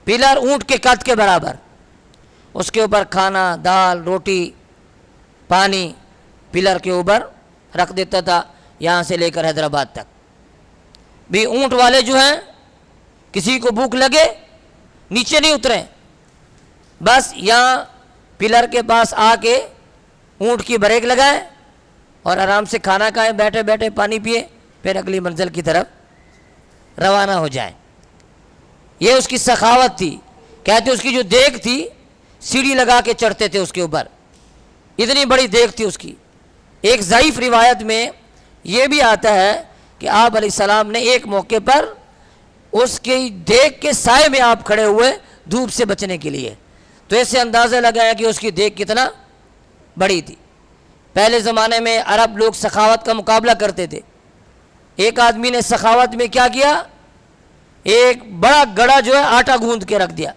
پلر اونٹ کے قد کے برابر، اس کے اوپر کھانا، دال، روٹی، پانی پلر کے اوپر رکھ دیتا تھا، یہاں سے لے کر حیدرآباد تک۔ بھی اونٹ والے جو ہیں، کسی کو بھوک لگے نیچے نہیں اتریں، بس یہاں پلر کے پاس آ کے اونٹ کی بریک لگائیں اور آرام سے کھانا کھائیں، بیٹھے بیٹھے پانی پیے، پھر اگلی منزل کی طرف روانہ ہو جائیں۔ یہ اس کی سخاوت تھی۔ کہتے اس کی جو دیگ تھی، سیڑھی لگا کے چڑھتے تھے اس کے اوپر، اتنی بڑی دیگ تھی اس کی۔ ایک ضعیف روایت میں یہ بھی آتا ہے کہ آپ علیہ السلام نے ایک موقع پر اس کی دیگ کے سائے میں آپ کھڑے ہوئے دھوپ سے بچنے کے لیے، تو ایسے اندازہ لگایا کہ اس کی دیگ کتنا بڑی تھی۔ پہلے زمانے میں عرب لوگ سخاوت کا مقابلہ کرتے تھے۔ ایک آدمی نے سخاوت میں کیا کیا، ایک بڑا گڑا جو ہے آٹا گوندھ کے رکھ دیا،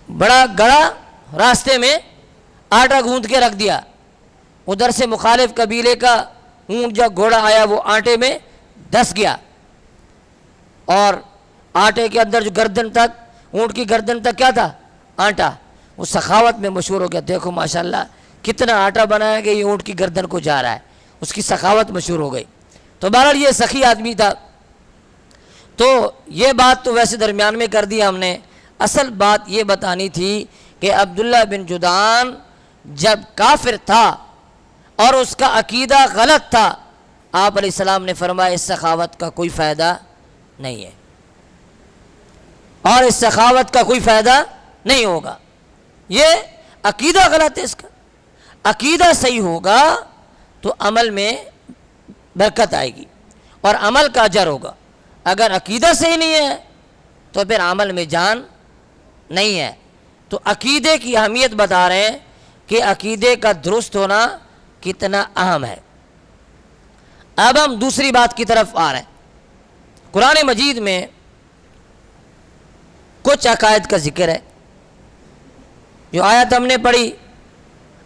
بڑا گڑا راستے میں آٹا گوندھ کے رکھ دیا۔ ادھر سے مخالف قبیلے کا اونٹ جب گھوڑا آیا، وہ آٹے میں دھس گیا، اور آٹے کے اندر جو گردن تک، اونٹ کی گردن تک کیا تھا؟ آٹا۔ وہ سخاوت میں مشہور ہو گیا، دیکھو ماشاءاللہ کتنا آٹا بنایا کہ یہ اونٹ کی گردن کو جا رہا ہے، اس کی سخاوت مشہور ہو گئی۔ تو بہرحال یہ سخی آدمی تھا۔ تو یہ بات تو ویسے درمیان میں کر دی ہم نے، اصل بات یہ بتانی تھی کہ عبداللہ بن جدعان جب کافر تھا اور اس کا عقیدہ غلط تھا، آپ علیہ السلام نے فرمایا اس سخاوت کا کوئی فائدہ نہیں ہے، اور اس سخاوت کا کوئی فائدہ نہیں ہوگا۔ یہ عقیدہ غلط ہے، اس کا عقیدہ صحیح ہوگا تو عمل میں برکت آئے گی اور عمل کا اجر ہوگا۔ اگر عقیدہ صحیح نہیں ہے تو پھر عمل میں جان نہیں ہے۔ تو عقیدے کی اہمیت بتا رہے ہیں کہ عقیدے کا درست ہونا کتنا اہم ہے۔ اب ہم دوسری بات کی طرف آ رہے ہیں۔ قرآن مجید میں کچھ عقائد کا ذکر ہے۔ جو آیت ہم نے پڑھی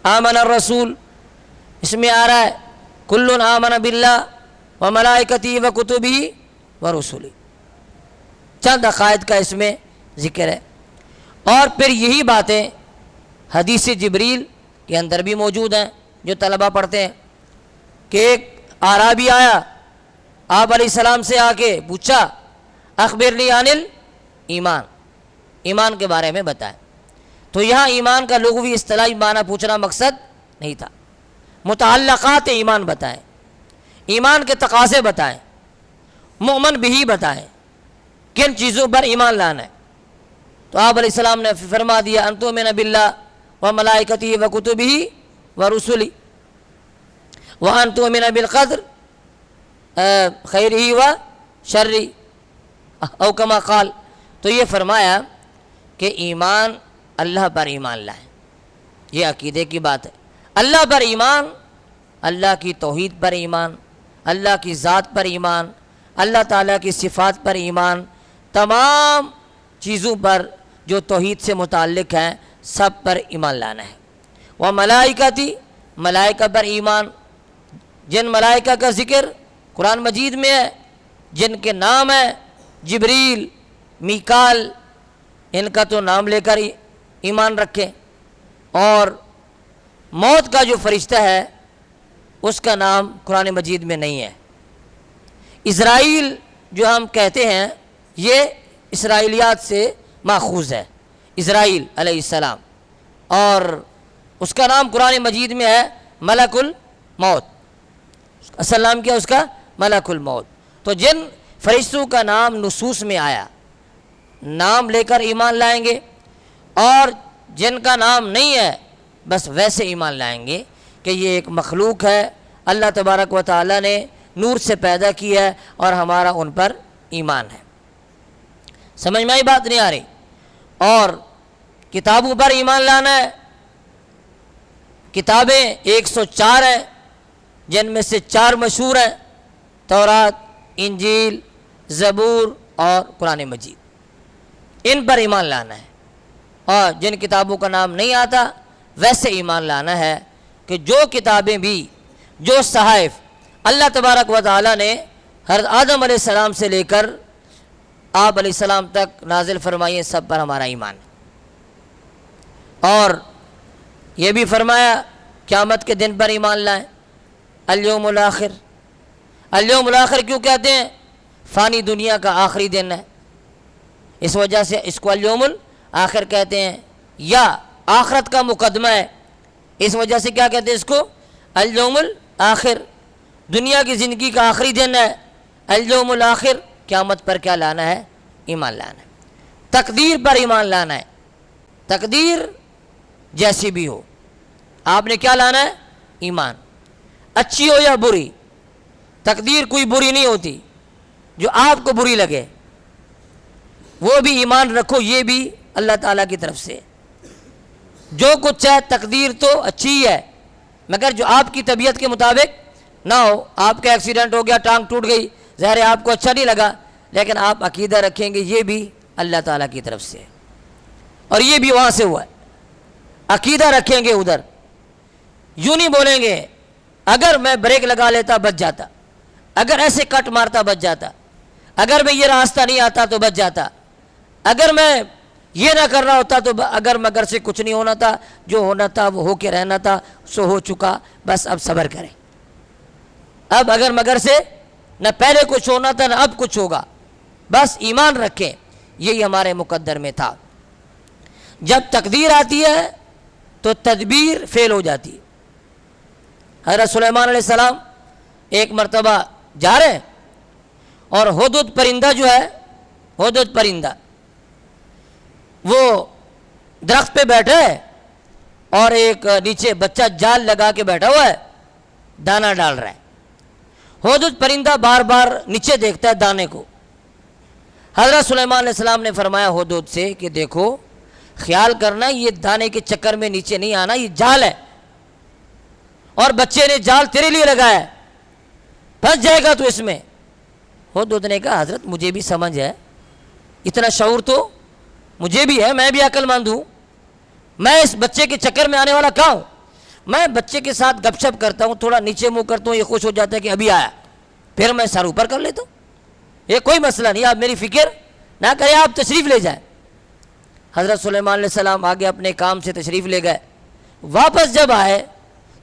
آمن الرسول، اس میں آ رہا ہے کل آمن باللہ و ملائکتہ و کتبہ و رسلہ، چند عقائد کا اس میں ذکر ہے۔ اور پھر یہی باتیں حدیث جبریل کے اندر بھی موجود ہیں جو طلبہ پڑھتے ہیں، کہ ایک اعرابی آیا آپ علیہ السلام سے آ کے پوچھا اخبرنی عن الایمان، ایمان کے بارے میں بتائیں۔ تو یہاں ایمان کا لغوی اصطلاحی معنی پوچھنا مقصد نہیں تھا، متعلقات ایمان بتائیں، ایمان کے تقاضے بتائیں، مؤمن بھی بتائیں، کن چیزوں پر ایمان لانا ہے۔ تو آپ علیہ السلام نے فرما دیا ان تؤمن باللہ و ملائکتہ و کتبہ و رسلہ وان تؤمن بالقدر خیرہ و شرہ او کما قال۔ تو یہ فرمایا کہ ایمان، اللہ پر ایمان لائیں، یہ عقیدے کی بات ہے۔ اللہ پر ایمان، اللہ کی توحید پر ایمان، اللہ کی ذات پر ایمان، اللہ تعالیٰ کی صفات پر ایمان، تمام چیزوں پر جو توحید سے متعلق ہیں سب پر ایمان لانا ہے۔ وہ ملائکتی، ملائکہ پر ایمان، جن ملائکہ کا ذکر قرآن مجید میں ہے، جن کے نام ہیں جبریل، میکال، ان کا تو نام لے کر ایمان رکھیں۔ اور موت کا جو فرشتہ ہے اس کا نام قرآن مجید میں نہیں ہے۔ اسرائیل جو ہم کہتے ہیں یہ اسرائیلیات سے ماخوذ ہے، اسرائیل علیہ السلام، اور اس کا نام قرآن مجید میں ہے ملک الموت، اصل نام کیا اس کا؟ ملک الموت۔ تو جن فرشتوں کا نام نصوص میں آیا نام لے کر ایمان لائیں گے، اور جن کا نام نہیں ہے بس ویسے ایمان لائیں گے کہ یہ ایک مخلوق ہے، اللہ تبارک و تعالیٰ نے نور سے پیدا کی ہے اور ہمارا ان پر ایمان ہے۔ سمجھ میں آئی بات نہیں آ رہی؟ اور کتابوں پر ایمان لانا ہے۔ کتابیں 104 ہیں، جن میں سے 4 مشہور ہیں، تورات، انجیل، زبور اور قرآن مجید۔ ان پر ایمان لانا ہے، اور جن کتابوں کا نام نہیں آتا ویسے ایمان لانا ہے کہ جو کتابیں بھی، جو صحائف اللہ تبارک و تعالیٰ نے حضرت آدم علیہ السلام سے لے کر آپ علیہ السلام تک نازل فرمائی ہیں، سب پر ہمارا ایمان ہے۔ اور یہ بھی فرمایا قیامت کے دن پر ایمان لائیں، الیوم الاخر۔ الیوم الاخر کیوں کہتے ہیں؟ فانی دنیا کا آخری دن ہے، اس وجہ سے اس کو الیوم الاخر کہتے ہیں، یا آخرت کا مقدمہ ہے، اس وجہ سے کیا کہتے ہیں اس کو؟ الیوم الاخر۔ دنیا کی زندگی کا آخری دن ہے، الیوم الاخر۔ قیامت پر کیا لانا ہے؟ ایمان لانا ہے۔ تقدیر پر ایمان لانا ہے، تقدیر جیسی بھی ہو آپ نے کیا لانا ہے؟ ایمان، اچھی ہو یا بری۔ تقدیر کوئی بری نہیں ہوتی، جو آپ کو بری لگے وہ بھی ایمان رکھو، یہ بھی اللہ تعالیٰ کی طرف سے۔ جو کچھ ہے تقدیر تو اچھی ہی ہے، مگر جو آپ کی طبیعت کے مطابق نہ ہو۔ آپ کا ایکسیڈنٹ ہو گیا، ٹانگ ٹوٹ گئی، ظاہر ہے آپ کو اچھا نہیں لگا، لیکن آپ عقیدہ رکھیں گے یہ بھی اللہ تعالیٰ کی طرف سے، اور یہ بھی وہاں سے ہوا ہے۔ عقیدہ رکھیں گے ادھر، یوں نہیں بولیں گے اگر میں بریک لگا لیتا بچ جاتا، اگر ایسے کٹ مارتا بچ جاتا، اگر میں یہ راستہ نہیں آتا تو بچ جاتا، اگر میں یہ نہ کر رہا ہوتا تو اگر مگر سے کچھ نہیں ہونا تھا، جو ہونا تھا وہ ہو کے رہنا تھا، سو ہو چکا، بس اب صبر کریں۔ اب اگر مگر سے نہ پہلے کچھ ہونا تھا نہ اب کچھ ہوگا، بس ایمان رکھیں، یہی ہمارے مقدر میں تھا۔ جب تقدیر آتی ہے تو تدبیر فیل ہو جاتی ہے۔ حضرت سلیمان علیہ السلام ایک مرتبہ جا رہے ہیں، اور ہدہد پرندہ جو ہے، ہدہد پرندہ وہ درخت پہ بیٹھا ہے، اور ایک نیچے بچہ جال لگا کے بیٹھا ہوا ہے، دانہ ڈال رہا ہے۔ ہدہد پرندہ بار بار نیچے دیکھتا ہے دانے کو۔ حضرت سلیمان علیہ السلام نے فرمایا ہدہد سے کہ دیکھو، خیال کرنا یہ دانے کے چکر میں نیچے نہیں آنا، یہ جال ہے، اور بچے نے جال تیرے لیے لگایا ہے، پھنس جائے گا تو اس میں۔ ہدہد نے کہا حضرت مجھے بھی سمجھ ہے، اتنا شعور تو مجھے بھی ہے، میں بھی عقل مند ہوں، میں اس بچے کے چکر میں آنے والا کہاں ہوں؟ میں بچے کے ساتھ گپ شپ کرتا ہوں، تھوڑا نیچے منہ کرتا ہوں، یہ خوش ہو جاتا ہے کہ ابھی آیا، پھر میں سر اوپر کر لیتا ہوں، یہ کوئی مسئلہ نہیں، آپ میری فکر نہ کریں، آپ تشریف لے جائیں۔ حضرت سلیمان علیہ السلام آگے اپنے کام سے تشریف لے گئے۔ واپس جب آئے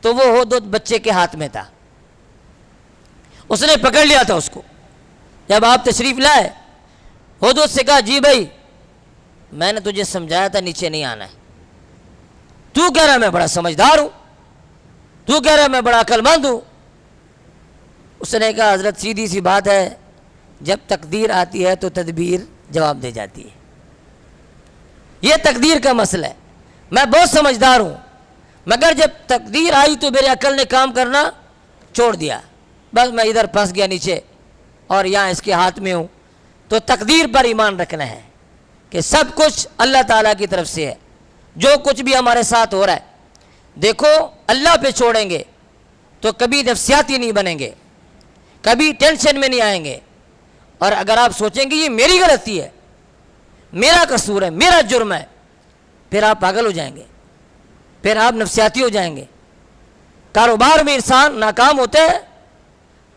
تو وہ ہدہد بچے کے ہاتھ میں تھا، اس نے پکڑ لیا تھا اس کو۔ جب آپ تشریف لائے، ہدہد سے کہا جی بھائی میں نے تجھے سمجھایا تھا نیچے نہیں آنا ہے، تو کہہ رہا میں بڑا سمجھدار ہوں، تو کہہ رہا میں بڑا عقل مند ہوں۔ اس نے کہا حضرت سیدھی سی بات ہے، جب تقدیر آتی ہے تو تدبیر جواب دے جاتی ہے، یہ تقدیر کا مسئلہ ہے۔ میں بہت سمجھدار ہوں، مگر جب تقدیر آئی تو میرے عقل نے کام کرنا چھوڑ دیا، بس میں ادھر پھنس گیا نیچے، اور یہاں اس کے ہاتھ میں ہوں۔ تو تقدیر پر ایمان رکھنا ہے کہ سب کچھ اللہ تعالیٰ کی طرف سے ہے، جو کچھ بھی ہمارے ساتھ ہو رہا ہے۔ دیکھو اللہ پہ چھوڑیں گے تو کبھی نفسیاتی نہیں بنیں گے، کبھی ٹینشن میں نہیں آئیں گے، اور اگر آپ سوچیں گے یہ میری غلطی ہے، میرا قصور ہے، میرا جرم ہے، پھر آپ پاگل ہو جائیں گے، پھر آپ نفسیاتی ہو جائیں گے۔ کاروبار میں انسان ناکام ہوتا ہے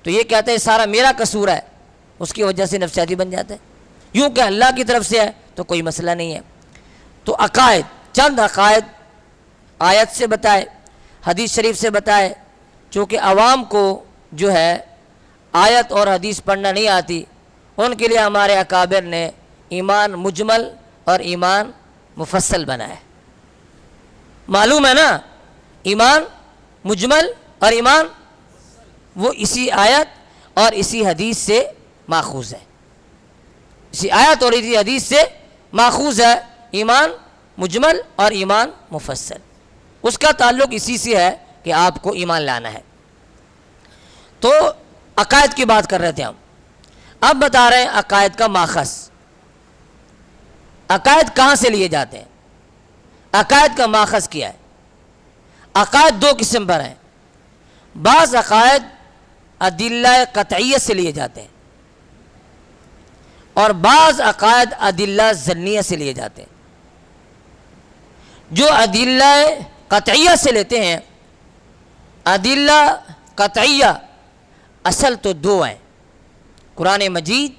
تو یہ کہتا ہے سارا میرا قصور ہے، اس کی وجہ سے نفسیاتی بن جاتا ہے۔ یوں کہ اللہ کی طرف سے ہے تو کوئی مسئلہ نہیں ہے۔ تو عقائد، چند عقائد آیت سے بتائے، حدیث شریف سے بتائے، چونکہ عوام کو جو ہے آیت اور حدیث پڑھنا نہیں آتی، ان کے لیے ہمارے اکابر نے ایمان مجمل اور ایمان مفصل بنایا ہے۔ معلوم ہے نا، ایمان مجمل اور ایمان وہ اسی آیت اور اسی حدیث سے ماخوذ ہے، اسی آیت اور اسی حدیث سے ماخوذ ہے ایمان مجمل اور ایمان مفصل۔ اس کا تعلق اسی سے ہے کہ آپ کو ایمان لانا ہے۔ تو عقائد کی بات کر رہے تھے ہم، اب بتا رہے ہیں عقائد کا ماخذ۔ عقائد کہاں سے لیے جاتے ہیں؟ عقائد کا ماخذ کیا ہے؟ عقائد دو قسم پر ہیں۔ بعض عقائد ادلہ قطعیہ سے لیے جاتے ہیں اور بعض عقائد ادلہ ظنیہ سے لیے جاتے ہیں۔ جو ادلہ قطعیہ سے لیتے ہیں، ادلہ قطعیہ اصل تو دو ہیں، قرآن مجید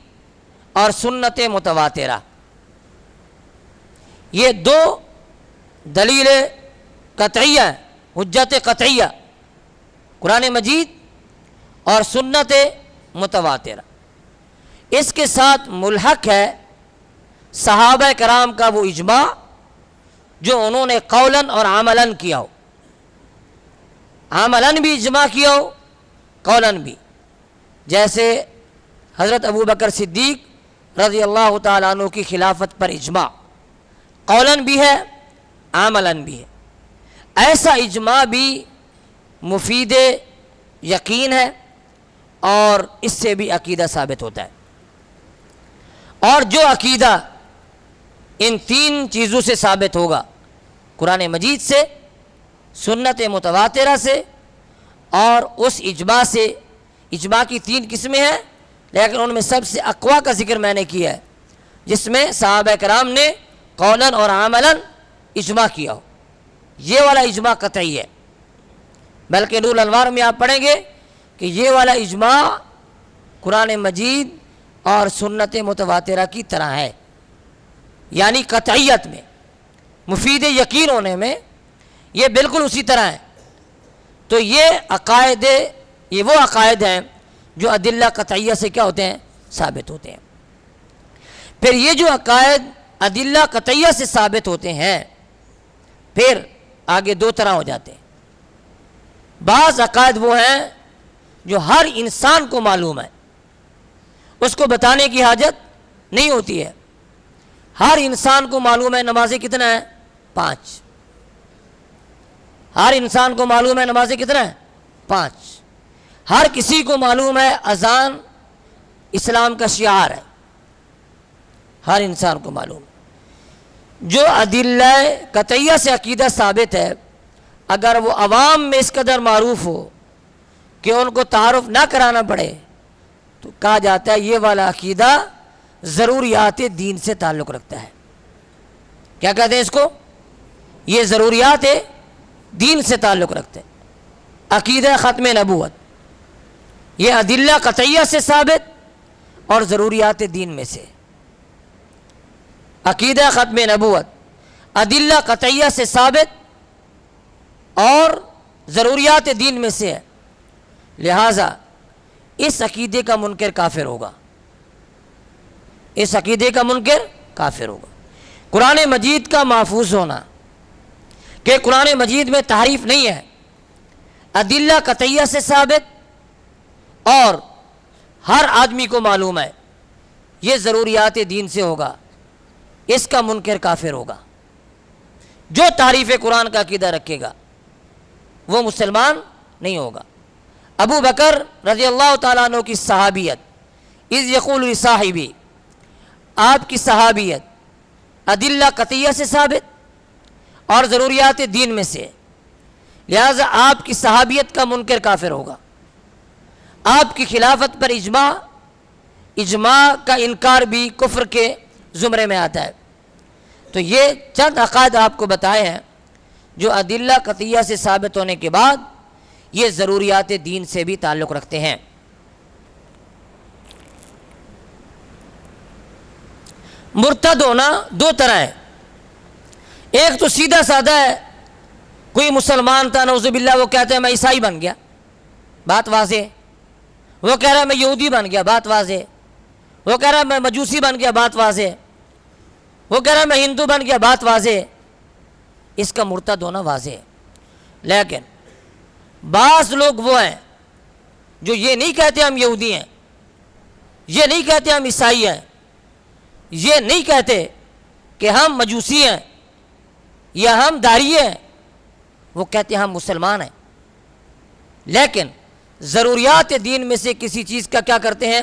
اور سنت متواترہ۔ یہ دو دلیل قطعیہ ہیں، حجت قطعیہ، قرآن مجید اور سنت متواترہ۔ اس کے ساتھ ملحق ہے صحابہ کرام کا وہ اجماع جو انہوں نے قولاً اور عملاً کیا ہو، عملاً بھی اجماع کیا ہو، قولاً بھی۔ جیسے حضرت ابو بکر صدیق رضی اللہ تعالیٰ عنہ کی خلافت پر اجماع قولاً بھی ہے، عملاً بھی ہے۔ ایسا اجماع بھی مفید یقین ہے اور اس سے بھی عقیدہ ثابت ہوتا ہے۔ اور جو عقیدہ ان تین چیزوں سے ثابت ہوگا، قرآن مجید سے، سنت متواترہ سے اور اس اجماع سے، اجماع کی تین قسمیں ہیں لیکن ان میں سب سے اقویٰ کا ذکر میں نے کیا ہے، جس میں صحابہ کرام نے قولاً اور عملاً اجماع کیا ہو، یہ والا اجماع قطعی ہے۔ بلکہ نور الانوار میں آپ پڑھیں گے کہ یہ والا اجماع قرآن مجید اور سنت متواترہ کی طرح ہے، یعنی قطعیت میں، مفید یقین ہونے میں یہ بالکل اسی طرح ہے۔ تو یہ عقائد، یہ وہ عقائد ہیں جو ادلہ قطعیہ سے کیا ہوتے ہیں؟ ثابت ہوتے ہیں۔ پھر یہ جو عقائد ادلہ قطعیہ سے ثابت ہوتے ہیں، پھر آگے دو طرح ہو جاتے ہیں۔ بعض عقائد وہ ہیں جو ہر انسان کو معلوم ہے، اس کو بتانے کی حاجت نہیں ہوتی ہے۔ ہر انسان کو معلوم ہے نمازیں کتنا ہے؟ 5۔ ہر انسان کو معلوم ہے نمازیں کتنا ہے؟ 5۔ ہر کسی کو معلوم ہے اذان اسلام کا شعار ہے، ہر انسان کو معلوم ہے۔ جو ادلہ قطعیہ سے عقیدہ ثابت ہے، اگر وہ عوام میں اس قدر معروف ہو کہ ان کو تعارف نہ کرانا پڑے تو کہا جاتا ہے یہ والا عقیدہ ضروریات دین سے تعلق رکھتا ہے۔ کیا کہتے ہیں اس کو؟ یہ ضروریات دین سے تعلق رکھتے ہیں۔ عقیدہ ختم نبوت یہ ادلہ قطعیہ سے ثابت اور ضروریات دین میں سے۔ عقیدہ ختم نبوت ادلہ قطعیہ سے ثابت اور ضروریات دین میں سے ہے، لہذا اس عقیدے کا منکر کافر ہوگا، اس عقیدے کا منکر کافر ہوگا۔ قرآن مجید کا محفوظ ہونا کہ قرآن مجید میں تحریف نہیں ہے، ادلہ قطعیہ سے ثابت اور ہر آدمی کو معلوم ہے، یہ ضروریات دین سے ہوگا، اس کا منکر کافر ہوگا۔ جو تحریف قرآن کا عقیدہ رکھے گا وہ مسلمان نہیں ہوگا۔ ابو بکر رضی اللہ تعالیٰ عنہ کی صحابیت، اذ یقول لصاحبی، آپ کی صحابیت ادلہ قطعیہ سے ثابت اور ضروریات دین میں سے، لہذا آپ کی صحابیت کا منکر کافر ہوگا۔ آپ کی خلافت پر اجماع کا انکار بھی کفر کے زمرے میں آتا ہے۔ تو یہ چند عقائد آپ کو بتائے ہیں جو ادلہ قطعیہ سے ثابت ہونے کے بعد یہ ضروریات دین سے بھی تعلق رکھتے ہیں۔ مرتد ہونا دو طرح ہے، ایک تو سیدھا سادہ ہے، کوئی مسلمان تھا نعوذ باللہ، وہ کہتا ہے میں عیسائی بن گیا، بات واضح ہے۔ وہ کہہ رہا ہے میں یہودی بن گیا، بات واضح ہے۔ وہ کہہ رہا ہے میں مجوسی بن گیا، بات واضح ہے۔ وہ کہہ رہا ہے میں ہندو بن گیا، بات واضح ہے۔ اس کا مرتد ہونا واضح ہے۔ لیکن بعض لوگ وہ ہیں جو یہ نہیں کہتے ہم یہودی ہیں، یہ نہیں کہتے ہم عیسائی ہیں، یہ نہیں کہتے کہ ہم مجوسی ہیں یا ہم داڑھی ہیں، وہ کہتے ہیں ہم مسلمان ہیں، لیکن ضروریات دین میں سے کسی چیز کا کیا کرتے ہیں؟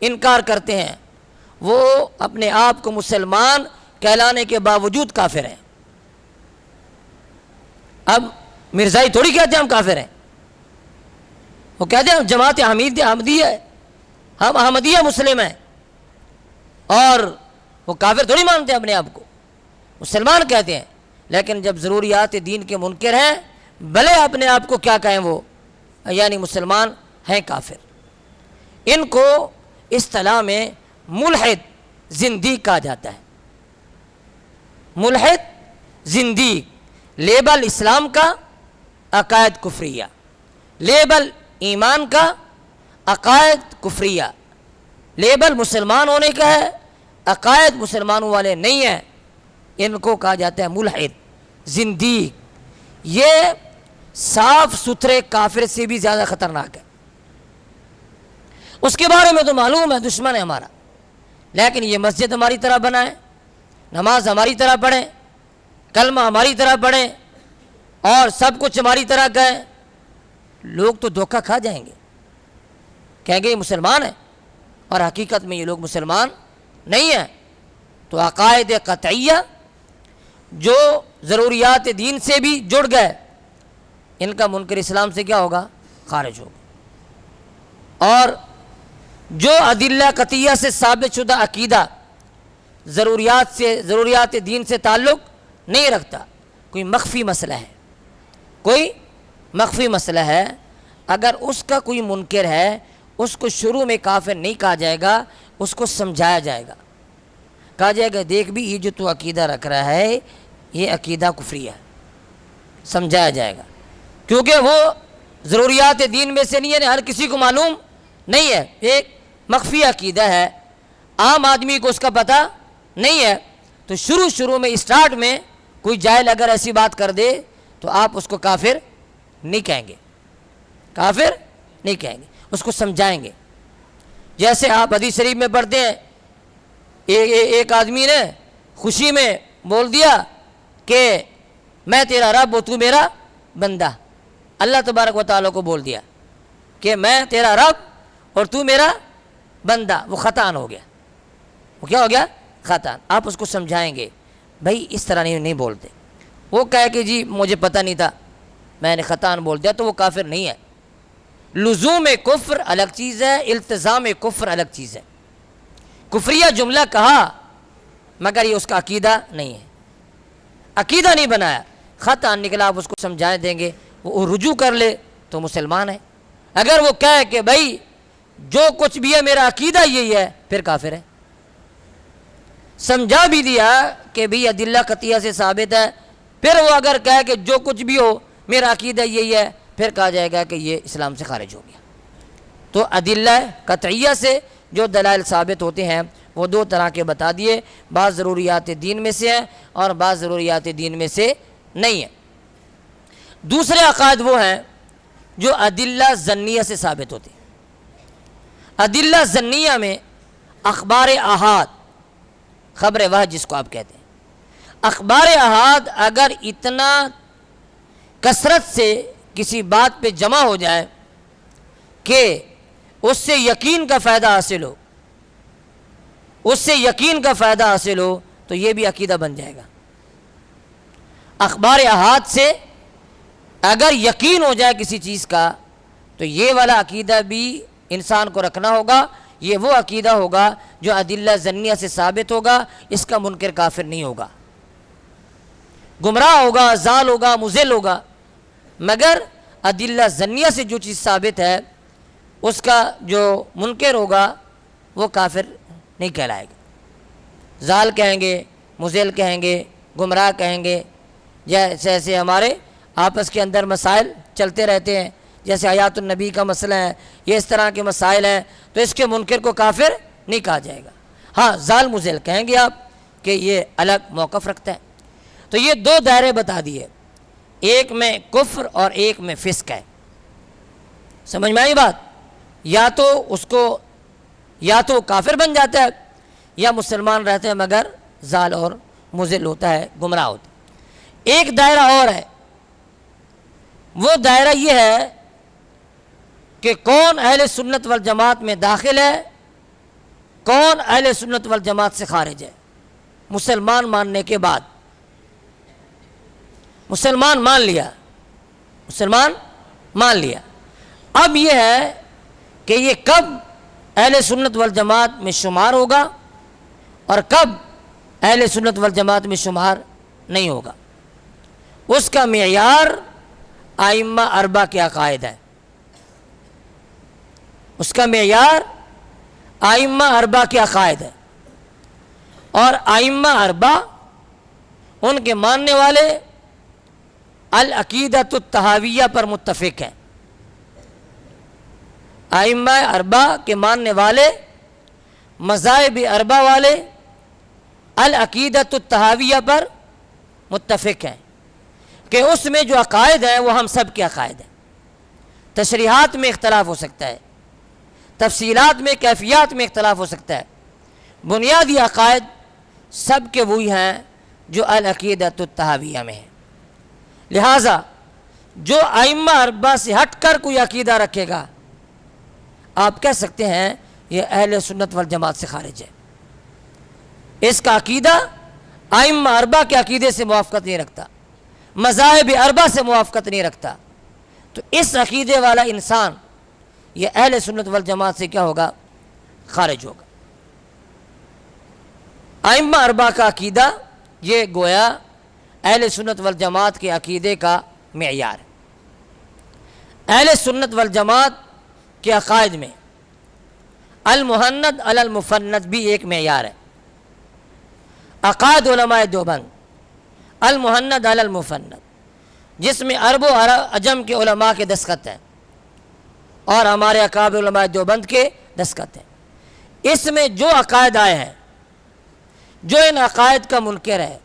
انکار کرتے ہیں۔ وہ اپنے آپ کو مسلمان کہلانے کے باوجود کافر ہیں۔ اب مرزائی تھوڑی کہتے ہیں ہم کافر ہیں، وہ کہتے ہیں ہم جماعت احمدیہ ہے، ہم احمدیہ مسلم ہیں، اور وہ کافر تھوڑی مانتے ہیں اپنے آپ کو، مسلمان کہتے ہیں۔ لیکن جب ضروریات دین کے منکر ہیں، بھلے اپنے آپ کو کیا کہیں، وہ یعنی مسلمان ہیں کافر۔ ان کو اصطلاح میں ملحد زندیق کہا جاتا ہے۔ ملحد زندیق، لیبل اسلام کا، عقائد کفریہ، لیبل ایمان کا، عقائد کفریہ، لیبل مسلمان ہونے کا ہے، عقائد مسلمانوں والے نہیں ہیں، ان کو کہا جاتا ہے ملحد زندیق۔ یہ صاف ستھرے کافر سے بھی زیادہ خطرناک ہے۔ اس کے بارے میں تو معلوم ہے دشمن ہے ہمارا، لیکن یہ مسجد ہماری طرح بنائے، نماز ہماری طرح پڑھیں، کلمہ ہماری طرح پڑھیں، اور سب کچھ ہماری طرح کہیں، لوگ تو دھوکہ کھا جائیں گے، کہیں گے یہ مسلمان ہیں، اور حقیقت میں یہ لوگ مسلمان نہیں ہیں۔ تو عقائد قطعیہ جو ضروریات دین سے بھی جڑ گئے، ان کا منکر اسلام سے کیا ہوگا؟ خارج ہوگا۔ اور جو ادلہ قطعیہ سے ثابت شدہ عقیدہ ضروریات دین سے تعلق نہیں رکھتا، کوئی مخفی مسئلہ ہے، کوئی مخفی مسئلہ ہے، اگر اس کا کوئی منکر ہے، اس کو شروع میں کافر نہیں کہا جائے گا، اس کو سمجھایا جائے گا، کہا جائے گا دیکھ بھی یہ جو تو عقیدہ رکھ رہا ہے یہ عقیدہ کفری ہے، سمجھایا جائے گا، کیونکہ وہ ضروریات دین میں سے نہیں ہے، ہر کسی کو معلوم نہیں ہے، ایک مخفی عقیدہ ہے، عام آدمی کو اس کا پتہ نہیں ہے۔ تو شروع میں اسٹارٹ میں کوئی جاہل اگر ایسی بات کر دے تو آپ اس کو کافر نہیں کہیں گے، کافر نہیں کہیں گے، اس کو سمجھائیں گے۔ جیسے آپ حدیث شریف میں پڑھتے ہیں، ایک آدمی نے خوشی میں بول دیا کہ میں تیرا رب اور تو میرا بندہ، اللہ تبارک و تعالیٰ کو بول دیا کہ میں تیرا رب اور تو میرا بندہ، وہ خطان ہو گیا، وہ کیا ہو گیا؟ خطان۔ آپ اس کو سمجھائیں گے بھائی اس طرح نہیں بولتے، وہ کہے کہ جی مجھے پتہ نہیں تھا میں نے خطان بول دیا، تو وہ کافر نہیں ہے۔ لزوم کفر الگ چیز ہے، التزام کفر الگ چیز ہے۔ کفریہ جملہ کہا مگر یہ اس کا عقیدہ نہیں ہے، عقیدہ نہیں بنایا، خطان نکلا، آپ اس کو سمجھائے دیں گے، وہ رجوع کر لے تو مسلمان ہے۔ اگر وہ کہے کہ بھائی جو کچھ بھی ہے میرا عقیدہ یہی ہے، پھر کافر ہے۔ سمجھا بھی دیا کہ بھئی ادلہ قطعیہ سے ثابت ہے، پھر وہ اگر کہے کہ جو کچھ بھی ہو میرا عقیدہ یہی ہے، پھر کہا جائے گا کہ یہ اسلام سے خارج ہو گیا۔ تو ادلہ قطعیہ سے جو دلائل ثابت ہوتے ہیں وہ دو طرح کے بتا دیے، بعض ضروریات دین میں سے ہیں اور بعض ضروریات دین میں سے نہیں ہیں۔ دوسرے عقائد وہ ہیں جو ادلہ ظنیہ سے ثابت ہوتے ہیں۔ ادلہ ظنیہ میں اخبار احاد، خبر واحد جس کو آپ کہتے ہیں، اخبار احاد اگر اتنا کثرت سے کسی بات پہ جمع ہو جائے کہ اس سے یقین کا فائدہ حاصل ہو، اس سے یقین کا فائدہ حاصل ہو، تو یہ بھی عقیدہ بن جائے گا۔ اخبار احاد سے اگر یقین ہو جائے کسی چیز کا، تو یہ والا عقیدہ بھی انسان کو رکھنا ہوگا، یہ وہ عقیدہ ہوگا جو ادلہ ظنیہ سے ثابت ہوگا، اس کا منکر کافر نہیں ہوگا۔ گمراہ ہوگا، ضال ہوگا، مضل ہوگا، مگر ادلہ ظنیہ سے جو چیز ثابت ہے اس کا جو منکر ہوگا وہ کافر نہیں کہلائے گا۔ ضال کہیں گے، مضل کہیں گے، گمراہ کہیں گے، جیسے ہمارے آپس کے اندر مسائل چلتے رہتے ہیں، جیسے حیات النبی کا مسئلہ ہے، یہ اس طرح کے مسائل ہیں، تو اس کے منکر کو کافر نہیں کہا جائے گا۔ ہاں ضال مضل کہیں گے آپ کہ یہ الگ موقف رکھتا ہے۔ تو یہ دو دائرے بتا دیے، ایک میں کفر اور ایک میں فسق ہے۔ سمجھ میں آئی بات؟ یا تو اس کو یا تو کافر بن جاتا ہے یا مسلمان رہتے ہیں مگر ضال اور مضل ہوتا ہے، گمراہ ہوتا ہے۔ ایک دائرہ اور ہے، وہ دائرہ یہ ہے کہ کون اہل سنت والجماعت میں داخل ہے، کون اہل سنت والجماعت سے خارج ہے۔ مسلمان ماننے کے بعد، مسلمان مان لیا، مسلمان مان لیا، اب یہ ہے کہ یہ کب اہل سنت والجماعت میں شمار ہوگا اور کب اہل سنت والجماعت میں شمار نہیں ہوگا۔ اس کا معیار ائمہ اربعہ کے عقائد ہے، اس کا معیار ائمہ اربعہ کے عقائد ہے، اور ائمہ اربعہ ان کے ماننے والے العقیدۃ الطحاویہ پر متفق ہیں۔ ائمہ اربعہ کے ماننے والے، مذاہب اربعہ والے العقیدۃ الطحاویہ پر متفق ہیں کہ اس میں جو عقائد ہیں وہ ہم سب کے عقائد ہیں۔ تشریحات میں اختلاف ہو سکتا ہے، تفصیلات میں، کیفیات میں اختلاف ہو سکتا ہے، بنیادی عقائد سب کے وہی ہیں جو العقیدۃ الطحاویہ میں ہیں۔ لہٰذا جو ائمہ اربعہ سے ہٹ کر کوئی عقیدہ رکھے گا، آپ کہہ سکتے ہیں یہ اہل سنت والجماعت سے خارج ہے۔ اس کا عقیدہ ائمہ اربعہ کے عقیدے سے موافقت نہیں رکھتا، مذاہب اربعہ سے موافقت نہیں رکھتا، تو اس عقیدے والا انسان یہ اہل سنت والجماعت سے کیا ہوگا؟ خارج ہوگا۔ ائمہ اربعہ کا عقیدہ یہ گویا اہل سنت والجماعت کے عقیدے کا معیار ہے۔ اہل سنت والجماعت کے عقائد میں المحند علی المفند بھی ایک معیار ہے۔ عقائد علماء دیوبند المحند علی المفند، جس میں عرب و عجم کے علماء کے دستخط ہیں اور ہمارے اکابر علماء دیوبند کے دستخط ہیں۔ اس میں جو عقائد آئے ہیں، جو ان عقائد کا منکر ہے،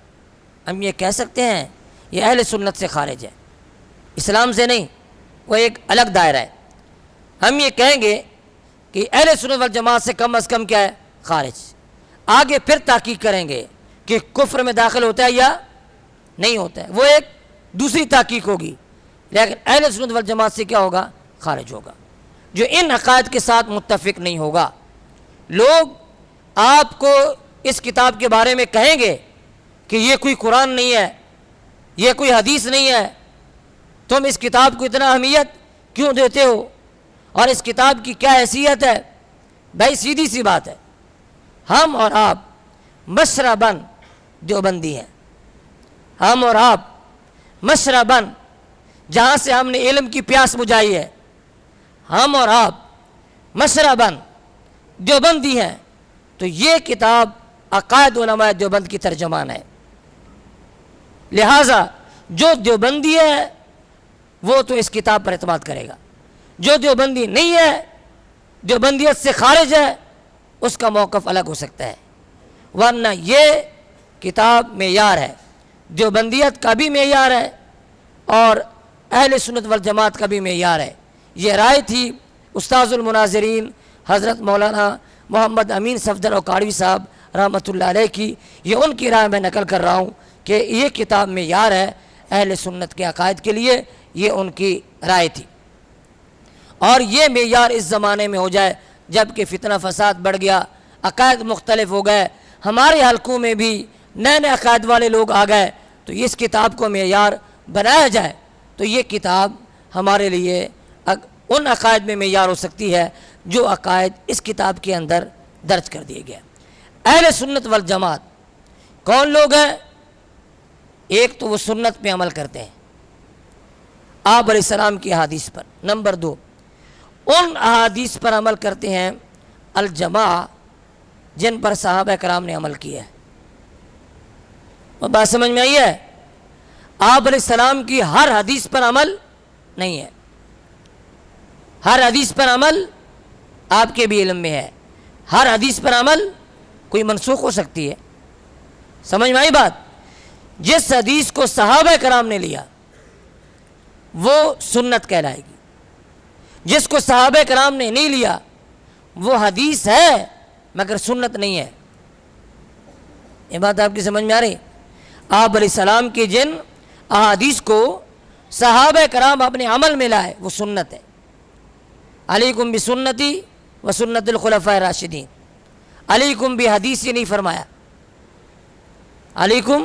ہم یہ کہہ سکتے ہیں یہ اہل سنت سے خارج ہے، اسلام سے نہیں، وہ ایک الگ دائرہ ہے۔ ہم یہ کہیں گے کہ اہل سنت والجماعت سے کم از کم کیا ہے؟ خارج۔ آگے پھر تحقیق کریں گے کہ کفر میں داخل ہوتا ہے یا نہیں ہوتا ہے، وہ ایک دوسری تحقیق ہوگی، لیکن اہل سنت والجماعت سے کیا ہوگا؟ خارج ہوگا۔ جو ان عقائد کے ساتھ متفق نہیں ہوگا، لوگ آپ کو اس کتاب کے بارے میں کہیں گے کہ یہ کوئی قرآن نہیں ہے، یہ کوئی حدیث نہیں ہے، تم اس کتاب کو اتنا اہمیت کیوں دیتے ہو، اور اس کتاب کی کیا حیثیت ہے؟ بھائی سیدھی سی بات ہے، ہم اور آپ مشرباً دیوبندی ہیں، ہم اور آپ مشرباً جہاں سے ہم نے علم کی پیاس بجھائی ہے، ہم اور آپ مشرباً دیوبندی ہیں، تو یہ کتاب عقائد علماء دیوبند کی ترجمان ہے۔ لہٰذا جو دیوبندی ہے وہ تو اس کتاب پر اعتماد کرے گا، جو دیوبندی نہیں ہے، دیوبندیت سے خارج ہے، اس کا موقف الگ ہو سکتا ہے، ورنہ یہ کتاب معیار ہے، دیوبندیت کا بھی معیار ہے اور اہل سنت والجماعت کا بھی معیار ہے۔ یہ رائے تھی استاذ المناظرین حضرت مولانا محمد امین صفدر اوکاڑوی صاحب رحمۃ اللہ علیہ کی، یہ ان کی رائے میں نقل کر رہا ہوں کہ یہ کتاب معیار ہے اہل سنت کے عقائد کے لیے، یہ ان کی رائے تھی۔ اور یہ معیار اس زمانے میں ہو جائے جب کہ فتنہ فساد بڑھ گیا، عقائد مختلف ہو گئے، ہمارے حلقوں میں بھی نئے نئے عقائد والے لوگ آ گئے، تو اس کتاب کو معیار بنایا جائے تو یہ کتاب ہمارے لیے ان عقائد میں معیار ہو سکتی ہے جو عقائد اس کتاب کے اندر درج کر دیے گئے۔ اہل سنت والجماعت کون لوگ ہیں؟ ایک تو وہ سنت پہ عمل کرتے ہیں آپ علیہ السلام کی احادیث پر، نمبر 2 ان احادیث پر عمل کرتے ہیں الجماع جن پر صحابہ کرام نے عمل کیا ہے۔ وہ بات سمجھ میں آئی ہے؟ آپ علیہ السلام کی ہر حدیث پر عمل نہیں ہے، ہر حدیث پر عمل آپ کے بھی علم میں ہے، ہر حدیث پر عمل کوئی منسوخ ہو سکتی ہے، سمجھ میں آئی بات؟ جس حدیث کو صحابہ کرام نے لیا وہ سنت کہلائے گی، جس کو صحابہ کرام نے نہیں لیا وہ حدیث ہے مگر سنت نہیں ہے۔ یہ بات آپ کی سمجھ میں آ رہی؟ آپ علیہ السلام کی جن احادیث کو صحابہ کرام اپنے عمل میں لائے وہ سنت ہے۔ علیکم بسنتی و سنت الخلفاء الراشدین، علیکم بحدیثی نہیں فرمایا، علیکم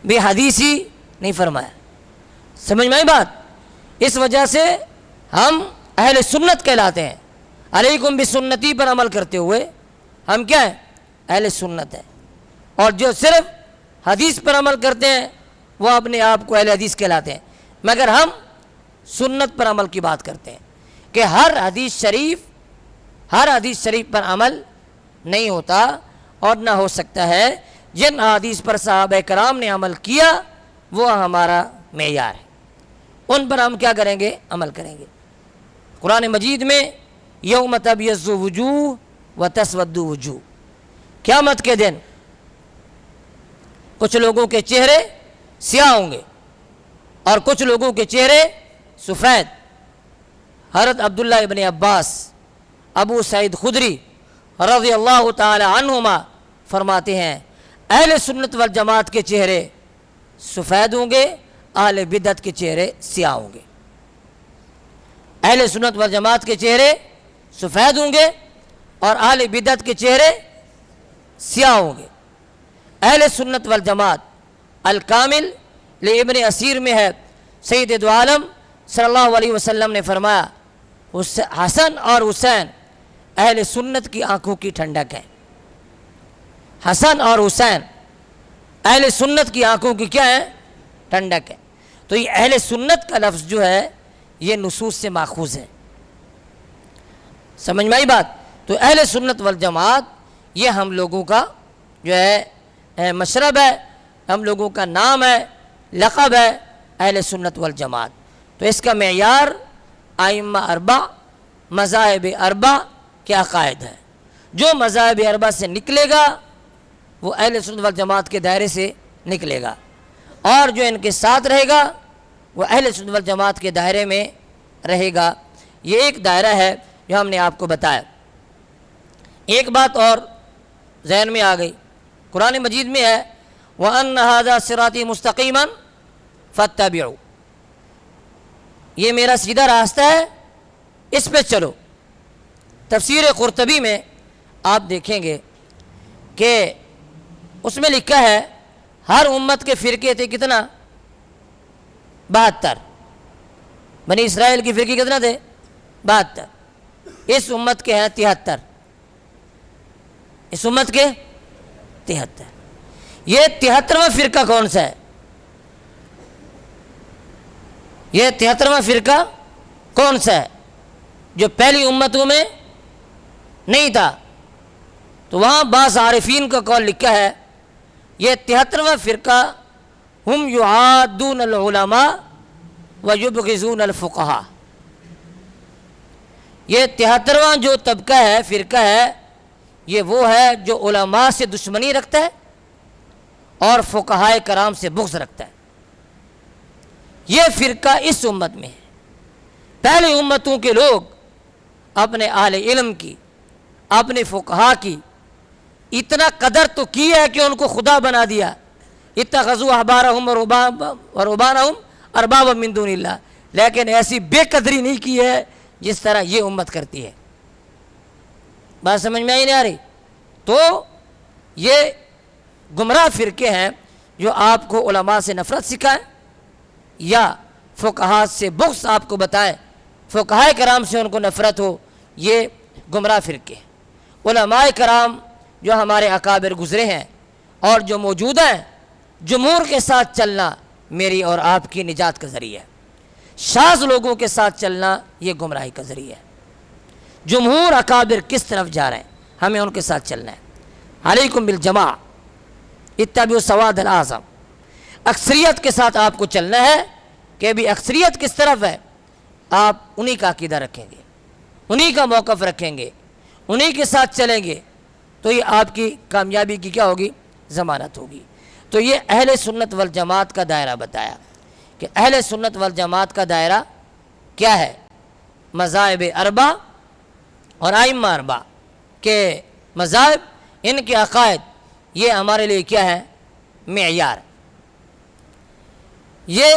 بحدیثی نہیں فرمایا، سمجھ میں آئی بات؟ اس وجہ سے ہم اہل سنت کہلاتے ہیں، علیکم بسنتی پر عمل کرتے ہوئے ہم کیا ہیں؟ اہل سنت ہیں۔ اور جو صرف حدیث پر عمل کرتے ہیں وہ اپنے آپ کو اہل حدیث کہلاتے ہیں، مگر ہم سنت پر عمل کی بات کرتے ہیں کہ ہر حدیث شریف پر عمل نہیں ہوتا اور نہ ہو سکتا ہے۔ جن حدیث پر صحابہ کرام نے عمل کیا وہ ہمارا معیار ہے، ان پر ہم کیا کریں گے؟ عمل کریں گے۔ قرآن مجید میں یوم تبیض وجوہ و تسود وجوہ، قیامت کے دن کچھ لوگوں کے چہرے سیاہ ہوں گے اور کچھ لوگوں کے چہرے سفید۔ حضرت عبداللہ ابن عباس، ابو سعید خدری رضی اللہ تعالی عنہما فرماتے ہیں اہل سنت والجماعت کے چہرے سفید ہوں گے، اہل بدعت کے چہرے سیاہ ہوں گے۔ اہل سنت والجماعت کے چہرے سفید ہوں گے اور اہل بدعت کے چہرے سیاہ ہوں گے۔ اہل سنت والجماعت الکامل لابن اسیر میں ہے، سید دو عالم صلی اللہ علیہ وسلم نے فرمایا حسن اور حسین اہل سنت کی آنکھوں کی ٹھنڈک ہے۔ حسن اور حسین اہل سنت کی آنکھوں کی کیا ہے؟ ٹھنڈک ہے۔ تو یہ اہل سنت کا لفظ جو ہے یہ نصوص سے ماخوذ ہے، سمجھ میں آئی بات؟ تو اہل سنت والجماعت یہ ہم لوگوں کا جو ہے مشرب ہے، ہم لوگوں کا نام ہے، لقب ہے اہل سنت والجماعت۔ تو اس کا معیار ائمہ اربع، مذاہب اربع کے عقائد ہے۔ جو مذاہب اربع سے نکلے گا وہ اہل سنت والجماعت کے دائرے سے نکلے گا، اور جو ان کے ساتھ رہے گا وہ اہل سنت والجماعت کے دائرے میں رہے گا۔ یہ ایک دائرہ ہے جو ہم نے آپ کو بتایا۔ ایک بات اور ذہن میں آ گئی، قرآن مجید میں ہے وَأَنَّ هَذَا صِرَاطِي مُسْتَقِيمًا فَاتَّبِعُوا، یہ میرا سیدھا راستہ ہے اس پہ چلو۔ تفسیر قرطبی میں آپ دیکھیں گے کہ اس میں لکھا ہے ہر امت کے فرقے تھے کتنا؟ 72۔ بنی اسرائیل کی فرقے کتنا تھے؟ 72۔ اس امت کے ہیں 73، اس امت کے 73۔ یہ 73واں فرقہ کون سا ہے؟ یہ 73واں فرقہ کون سا ہے جو پہلی امتوں میں نہیں تھا؟ تو وہاں بعض عارفین کا قول لکھا ہے یہ 73واں فرقہ ہم یعادون العلماء ویبغضون الفقہاء، یہ 73واں جو طبقہ ہے، فرقہ ہے، یہ وہ ہے جو علماء سے دشمنی رکھتا ہے اور فقہائے کرام سے بغض رکھتا ہے۔ یہ فرقہ اس امت میں ہے۔ پہلے امتوں کے لوگ اپنے اہل علم کی، اپنے فقہاء کی اتنا قدر تو کی ہے کہ ان کو خدا بنا دیا، اتخذوا احبارهم ورهبانهم اربابا من دون اللہ، لیکن ایسی بے قدری نہیں کی ہے جس طرح یہ امت کرتی ہے۔ بات سمجھ میں آئی نہیں آ رہی؟ تو یہ گمراہ فرقے ہیں جو آپ کو علماء سے نفرت سکھائیں یا فقہاء سے بغض آپ کو بتائیں، فقہاء کرام سے ان کو نفرت ہو، یہ گمراہ فرقے ہیں۔ علماء کرام جو ہمارے اکابر گزرے ہیں اور جو موجود ہیں جمہور کے ساتھ چلنا میری اور آپ کی نجات کا ذریعہ ہے، شاذ لوگوں کے ساتھ چلنا یہ گمراہی کا ذریعہ ہے۔ جمہور اکابر کس طرف جا رہے ہیں، ہمیں ان کے ساتھ چلنا ہے۔ علیکم بالجماع اتبعوا السواد الاعظم، اکثریت کے ساتھ آپ کو چلنا ہے کہ بھی اکثریت کس طرف ہے، آپ انہی کا عقیدہ رکھیں گے، انہی کا موقف رکھیں گے، انہی کے ساتھ چلیں گے، تو یہ آپ کی کامیابی کی کیا ہوگی، ضمانت ہوگی۔ تو یہ اہل سنت والجماعت کا دائرہ بتایا کہ اہل سنت والجماعت کا دائرہ کیا ہے، مذاہب اربع اور ائمہ اربع کے مذاہب، ان کے عقائد، یہ ہمارے لیے کیا ہے، معیار۔ یہ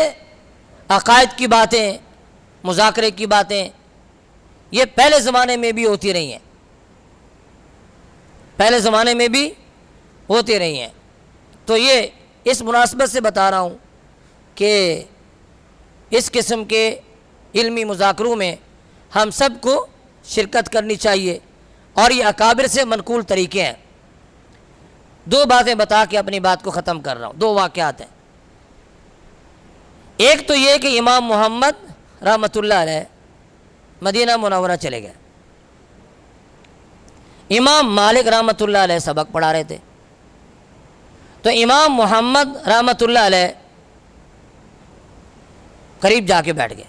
عقائد کی باتیں، مذاکرے کی باتیں، یہ پہلے زمانے میں بھی ہوتی رہی ہیں، پہلے زمانے میں بھی ہوتی رہی ہیں۔ تو یہ اس مناسبت سے بتا رہا ہوں کہ اس قسم کے علمی مذاکروں میں ہم سب کو شرکت کرنی چاہیے، اور یہ اکابر سے منقول طریقے ہیں۔ دو باتیں بتا کے اپنی بات کو ختم کر رہا ہوں، دو واقعات ہیں۔ ایک تو یہ کہ امام محمد رحمۃ اللہ علیہ مدینہ منورہ چلے گئے، امام مالک رحمۃ اللہ علیہ سبق پڑھا رہے تھے، تو امام محمد رحمۃ اللہ علیہ قریب جا کے بیٹھ گئے،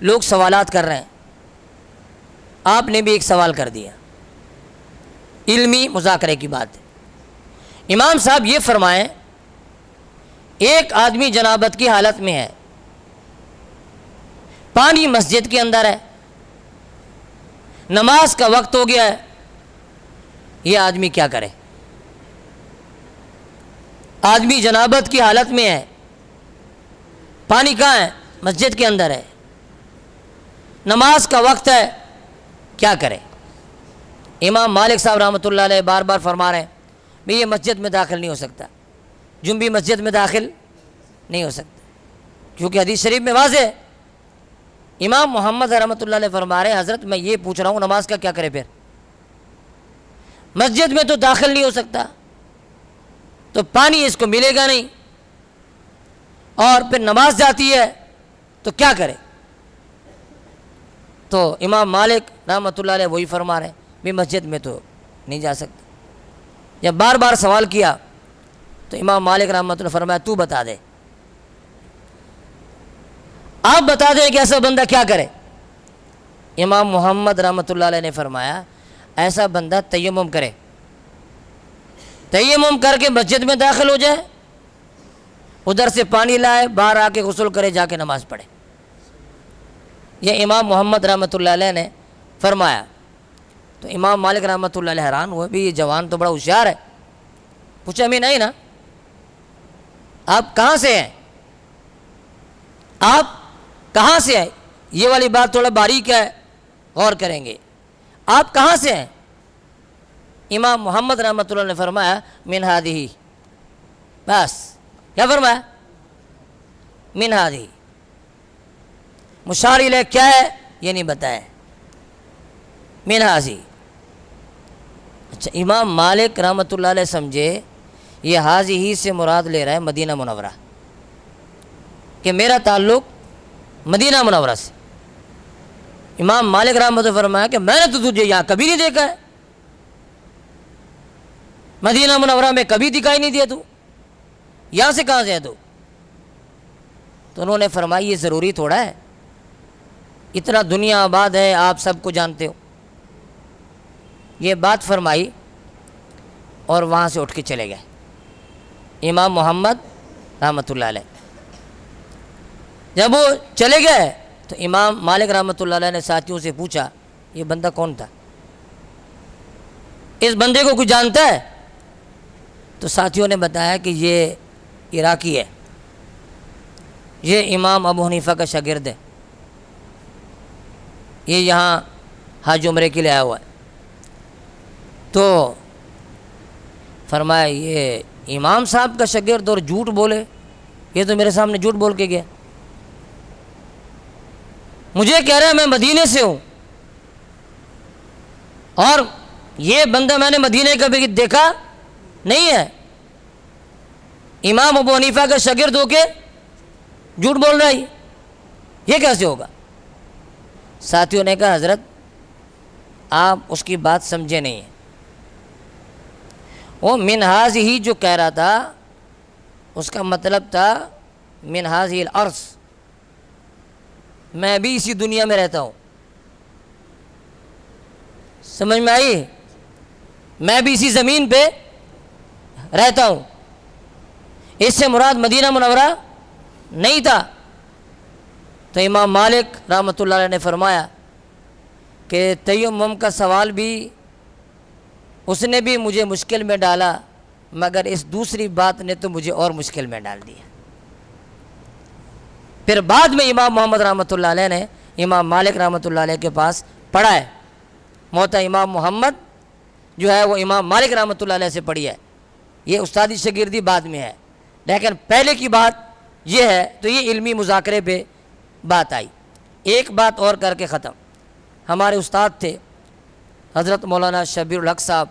لوگ سوالات کر رہے ہیں، آپ نے بھی ایک سوال کر دیا، علمی مذاکرے کی بات ہے۔ امام صاحب یہ فرمائیں، ایک آدمی جنابت کی حالت میں ہے، پانی مسجد کے اندر ہے، نماز کا وقت ہو گیا ہے، یہ آدمی کیا کرے؟ آدمی جنابت کی حالت میں ہے، پانی کہاں ہے؟ مسجد کے اندر ہے، نماز کا وقت ہے، کیا کرے؟ امام مالک صاحب رحمۃ اللہ علیہ بار بار فرما رہے ہیں بھئی یہ مسجد میں داخل نہیں ہو سکتا، جنبی مسجد میں داخل نہیں ہو سکتا، کیونکہ حدیث شریف میں واضح ہے۔ امام محمد رحمۃ اللہ علیہ فرما رہے ہیں حضرت میں یہ پوچھ رہا ہوں نماز کا کیا کرے؟ پھر مسجد میں تو داخل نہیں ہو سکتا، تو پانی اس کو ملے گا نہیں، اور پھر نماز جاتی ہے تو کیا کرے؟ تو امام مالک رحمۃ اللہ علیہ وہی فرما رہے ہیں بھی مسجد میں تو نہیں جا سکتا۔ جب بار بار سوال کیا تو امام مالک رحمۃ اللہ فرمایا تو بتا دے، آپ بتا دیں کہ ایسا بندہ کیا کرے؟ امام محمد رحمۃ اللہ علیہ نے فرمایا ایسا بندہ تیمم کرے، تیمم کر کے مسجد میں داخل ہو جائے، ادھر سے پانی لائے، باہر آ کے غسل کرے، جا کے نماز پڑھے۔ یہ امام محمد رحمۃ اللہ علیہ نے فرمایا۔ تو امام مالک رحمۃ اللہ علیہ حیران ہوئے، بھی یہ جوان تو بڑا ہوشیار ہے۔ پوچھا میں نہیں نا، آپ کہاں سے ہیں؟ آپ کہاں سے ہیں؟ یہ والی بات تھوڑا باریک ہے، غور کریں گے۔ آپ کہاں سے ہیں؟ امام محمد رحمۃ اللہ نے فرمایا من ہادی، بس کیا فرمایا؟ من ہادی، مشار الیہ کیا ہے یہ نہیں بتایا، من ہادی۔ اچھا، امام مالک رحمۃ اللہ علیہ سمجھے یہ حاضی ہی سے مراد لے رہا ہے مدینہ منورہ، کہ میرا تعلق مدینہ منورہ سے۔ امام مالک رحمۃ اللہ فرمایا کہ میں نے تو تجھے یہاں کبھی نہیں دیکھا ہے، مدینہ منورہ میں کبھی دکھائی نہیں دیا، تو یہاں سے کہاں سے ہے تو انہوں نے فرمایا یہ ضروری تھوڑا ہے، اتنا دنیا آباد ہے، آپ سب کو جانتے ہو۔ یہ بات فرمائی اور وہاں سے اٹھ کے چلے گئے امام محمد رحمۃ اللہ علیہ۔ جب وہ چلے گئے تو امام مالک رحمۃ اللہ علیہ نے ساتھیوں سے پوچھا یہ بندہ کون تھا، اس بندے کو کوئی جانتا ہے؟ تو ساتھیوں نے بتایا کہ یہ عراقی ہے، یہ امام ابو حنیفہ کا شاگرد ہے، یہ یہاں حج عمرے کے لیے آیا ہوا ہے۔ تو فرمایا یہ امام صاحب کا شاگرد اور جھوٹ بولے، یہ تو میرے سامنے جھوٹ بول کے گیا، مجھے کہہ رہا ہے میں مدینے سے ہوں، اور یہ بندہ میں نے مدینے کا بھی دیکھا نہیں ہے۔ امام ابو حنیفہ کا شاگرد ہو کے جھوٹ بول رہا ہے، یہ کیسے ہوگا؟ ساتھیوں نے کہا حضرت آپ اس کی بات سمجھے نہیں ہیں، وہ منہاج ہی جو کہہ رہا تھا اس کا مطلب تھا منہاج الارض، میں بھی اسی دنیا میں رہتا ہوں، سمجھ میں آئی؟ میں بھی اسی زمین پہ رہتا ہوں، اس سے مراد مدینہ منورہ نہیں تھا۔ تو امام مالک رحمۃ اللہ علیہ نے فرمایا کہ تیمم کا سوال بھی اس نے بھی مجھے مشکل میں ڈالا، مگر اس دوسری بات نے تو مجھے اور مشکل میں ڈال دیا۔ پھر بعد میں امام محمد رحمۃ اللہ علیہ نے امام مالک رحمۃ اللہ علیہ کے پاس پڑھا ہے، موطا امام محمد جو ہے وہ امام مالک رحمۃ اللہ علیہ سے پڑھی ہے، یہ استادی شاگردی بعد میں ہے، لیکن پہلے کی بات یہ ہے۔ تو یہ علمی مذاکرے پہ بات آئی۔ ایک بات اور کر کے ختم، ہمارے استاد تھے حضرت مولانا شبیر الحق صاحب،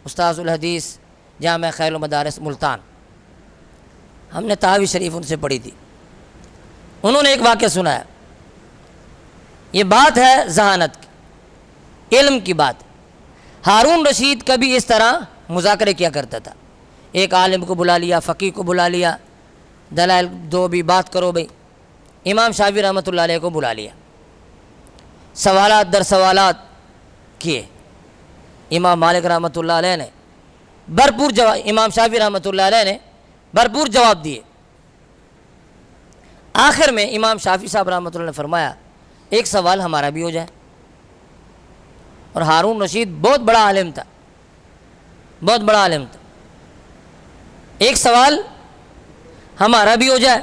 استاذ الحدیث جامع خیر المدارس ملتان، ہم نے تحاوی شریف ان سے پڑھی تھی۔ انہوں نے ایک واقعہ سنایا، یہ بات ہے ذہانت کی، علم کی بات۔ ہارون رشید کبھی اس طرح مذاکرے کیا کرتا تھا، ایک عالم کو بلا لیا، فقیہ کو بلا لیا، دلائل دو بھی، بات کرو بھئی۔ امام شافعی رحمۃ اللہ علیہ کو بلا لیا، سوالات در سوالات کیے، امام مالک رحمۃ اللہ علیہ نے بھرپور جواب، امام شافعی رحمۃ اللہ علیہ نے بھرپور جواب دیے۔ آخر میں امام شافعی صاحب رحمۃ اللہ نے فرمایا ایک سوال ہمارا بھی ہو جائے، اور ہارون رشید بہت بڑا عالم تھا، بہت بڑا عالم تھا، ایک سوال ہمارا بھی ہو جائے۔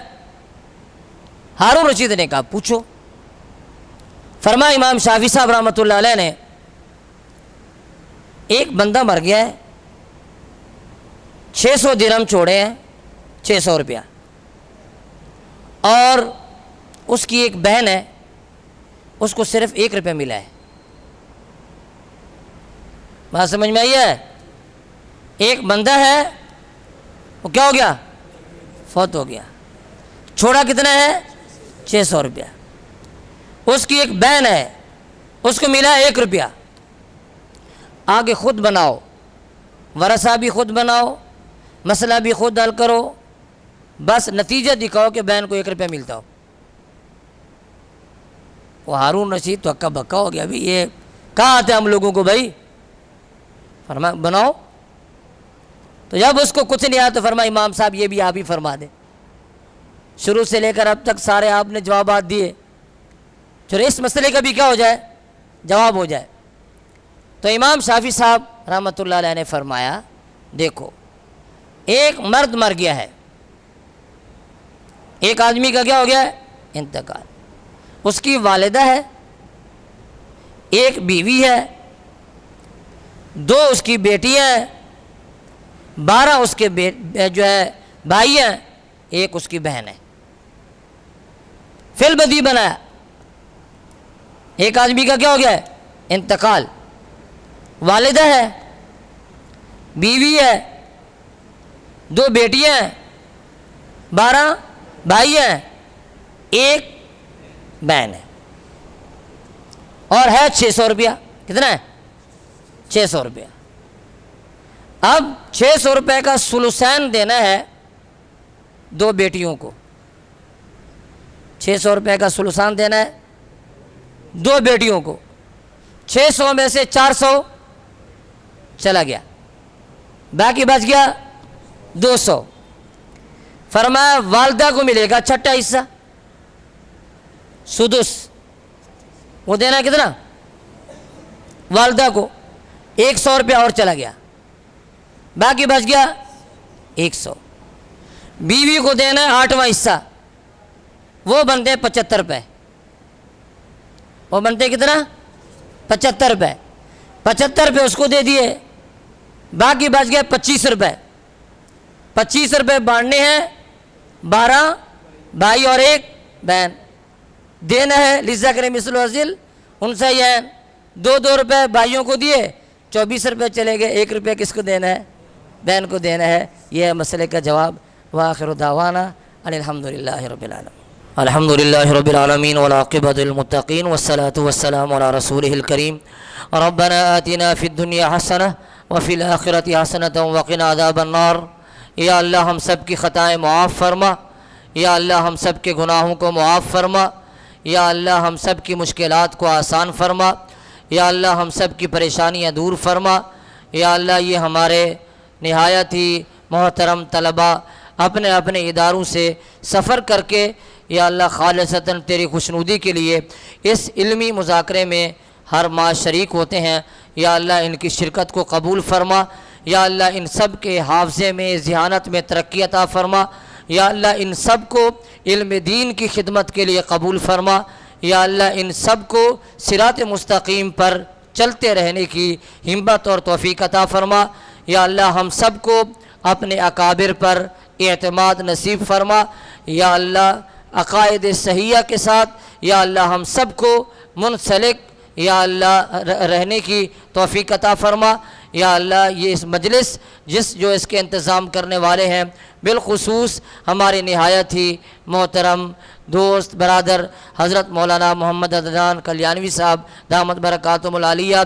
ہارون رشید نے کہا پوچھو۔ فرمایا امام شافعی صاحب رحمۃ اللہ علیہ نے، ایک بندہ مر گیا ہے، 600 درہم چھوڑے ہیں، 600 روپیہ، اور اس کی ایک بہن ہے، اس کو صرف 1 روپیہ ملا ہے۔ بات سمجھ میں آئی ہے؟ ایک بندہ ہے، وہ کیا ہو گیا؟ فوت ہو گیا، چھوڑا کتنا ہے؟ 600 روپیہ۔ اس کی ایک بہن ہے، اس کو ملا 1 روپیہ۔ آگے خود بناؤ، ورثہ بھی خود بناؤ، مسئلہ بھی خود حل کرو، بس نتیجہ دکھاؤ کہ بہن کو 1 روپیہ ملتا ہو۔ وہ ہارون رشید تو ہکا بکا ہو گیا، ابھی یہ کہاں آتے ہم لوگوں کو بھائی؟ فرمایا بناؤ۔ تو جب اس کو کچھ نہیں آیا تو فرمایا امام صاحب یہ بھی آپ ہی فرما دیں، شروع سے لے کر اب تک سارے آپ نے جوابات دیے، چلو اس مسئلے کا بھی کیا ہو جائے؟ جواب ہو جائے۔ تو امام شافعی صاحب رحمۃ اللہ علیہ نے فرمایا دیکھو، ایک مرد مر گیا ہے، ایک آدمی کا کیا ہو گیا ہے؟ انتقال۔ اس کی والدہ ہے، ایک بیوی ہے، 2 اس کی بیٹیاں ہیں، 12 اس کے جو ہے بھائی ہیں، 1 اس کی بہن ہے۔ فی البدیہہ بنایا، ایک آدمی کا کیا ہو گیا ہے؟ انتقال، والدہ ہے، بیوی ہے، 2 بیٹیاں ہیں، 12 بھائی ہیں، 1 بہن ہے، اور ہے 600 روپیہ۔ کتنا ہے؟ 600 روپیہ۔ اب 600 روپے کا ثلثین دینا ہے 2 بیٹیوں کو، 600 روپے کا ثلثان دینا ہے 2 بیٹیوں کو، 600 میں سے 400 چلا گیا، باقی بچ گیا 200۔ فرمایا والدہ کو ملے گا 6واں حصہ، سدس، وہ دینا کتنا؟ والدہ کو 100 روپیہ اور چلا گیا، باقی بچ گیا 100۔ بیوی کو دینا ہے 8واں حصہ، وہ بنتے 75 روپے، وہ بنتے کتنا؟ 75 روپے۔ 75 روپے اس کو دے دیے، باقی بچ گیا 25 روپے۔ 25 روپے بانٹنے ہیں 12 بھائی اور 1 بہن، دینا ہے للذکر مثل حظ الانثیین، 2 روپے بھائیوں کو دیے، 24 روپے چلے گئے، 1 روپے کس کو دینا ہے؟ بہن کو دینا ہے۔ یہ مسئلے کا جواب وآخر دعوانا ان الحمد للہ رب العالمین. الحمد للہ رب العالمین والعاقبۃ للمتقین والصلاة والسلام علی رسولہ الکریم. ربنا آتنا فی الدنیا حسنہ وفی الآخرۃ حسنۃ وقنا عذاب النار. یا اللہ ہم سب کی خطائیں معاف فرما. یا اللہ ہم سب کے گناہوں کو معاف فرما. یا اللہ ہم سب کی مشکلات کو آسان فرما. یا اللہ ہم سب کی پریشانیاں دور فرما. یا اللہ یہ ہمارے نہایت ہی محترم طلباء اپنے اپنے اداروں سے سفر کر کے یا اللہ خالصتاً تیری خوشنودی کے لیے اس علمی مذاکرے میں ہر ماہ شریک ہوتے ہیں. یا اللہ ان کی شرکت کو قبول فرما. یا اللہ ان سب کے حافظے میں ذہانت میں ترقی عطا فرما. یا اللہ ان سب کو علم دین کی خدمت کے لیے قبول فرما. یا اللہ ان سب کو صراط مستقیم پر چلتے رہنے کی ہمت اور توفیق عطا فرما. یا اللہ ہم سب کو اپنے اکابر پر اعتماد نصیب فرما. یا اللہ عقائد صحیحہ کے ساتھ یا اللہ ہم سب کو منسلک یا اللہ رہنے کی توفیق عطا فرما. یا اللہ یہ اس مجلس جو اس کے انتظام کرنے والے ہیں بالخصوص ہمارے نہایت ہی محترم دوست برادر حضرت مولانا محمد عدنان کلیانوی صاحب دامت برکاتہم العالیہ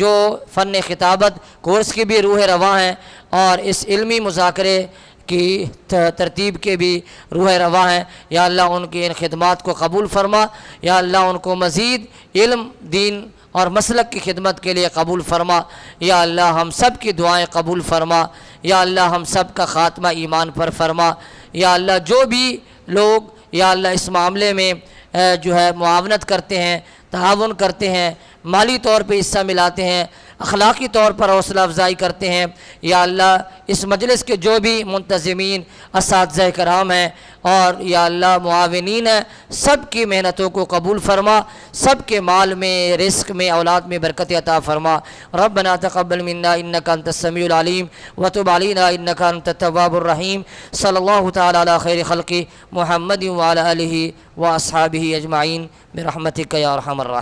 جو فن خطابت کورس کی بھی روح رواں ہیں اور اس علمی مذاکرے کی ترتیب کے بھی روح رواں ہیں. یا اللہ ان کی ان خدمات کو قبول فرما. یا اللہ ان کو مزید علم دین اور مسلک کی خدمت کے لیے قبول فرما. یا اللہ ہم سب کی دعائیں قبول فرما. یا اللہ ہم سب کا خاتمہ ایمان پر فرما. یا اللہ جو بھی لوگ یا اللہ اس معاملے میں جو ہے معاونت کرتے ہیں تعاون کرتے ہیں مالی طور پہ حصہ ملاتے ہیں اخلاقی طور پر حوصلہ افزائی کرتے ہیں یا اللہ اس مجلس کے جو بھی منتظمین اساتذہ کرام ہیں اور یا اللہ معاونین ہیں سب کی محنتوں کو قبول فرما. سب کے مال میں رزق میں اولاد میں برکت عطا فرما. ربنا تقبل منا انک انت السمیع العلیم وتب علینا انک انت التواب الرحیم. صلی اللہ تعالی علی خیر خلق محمد وعلی آلہ واصحابہ اجمعین برحمتک یا ارحم الراحمین.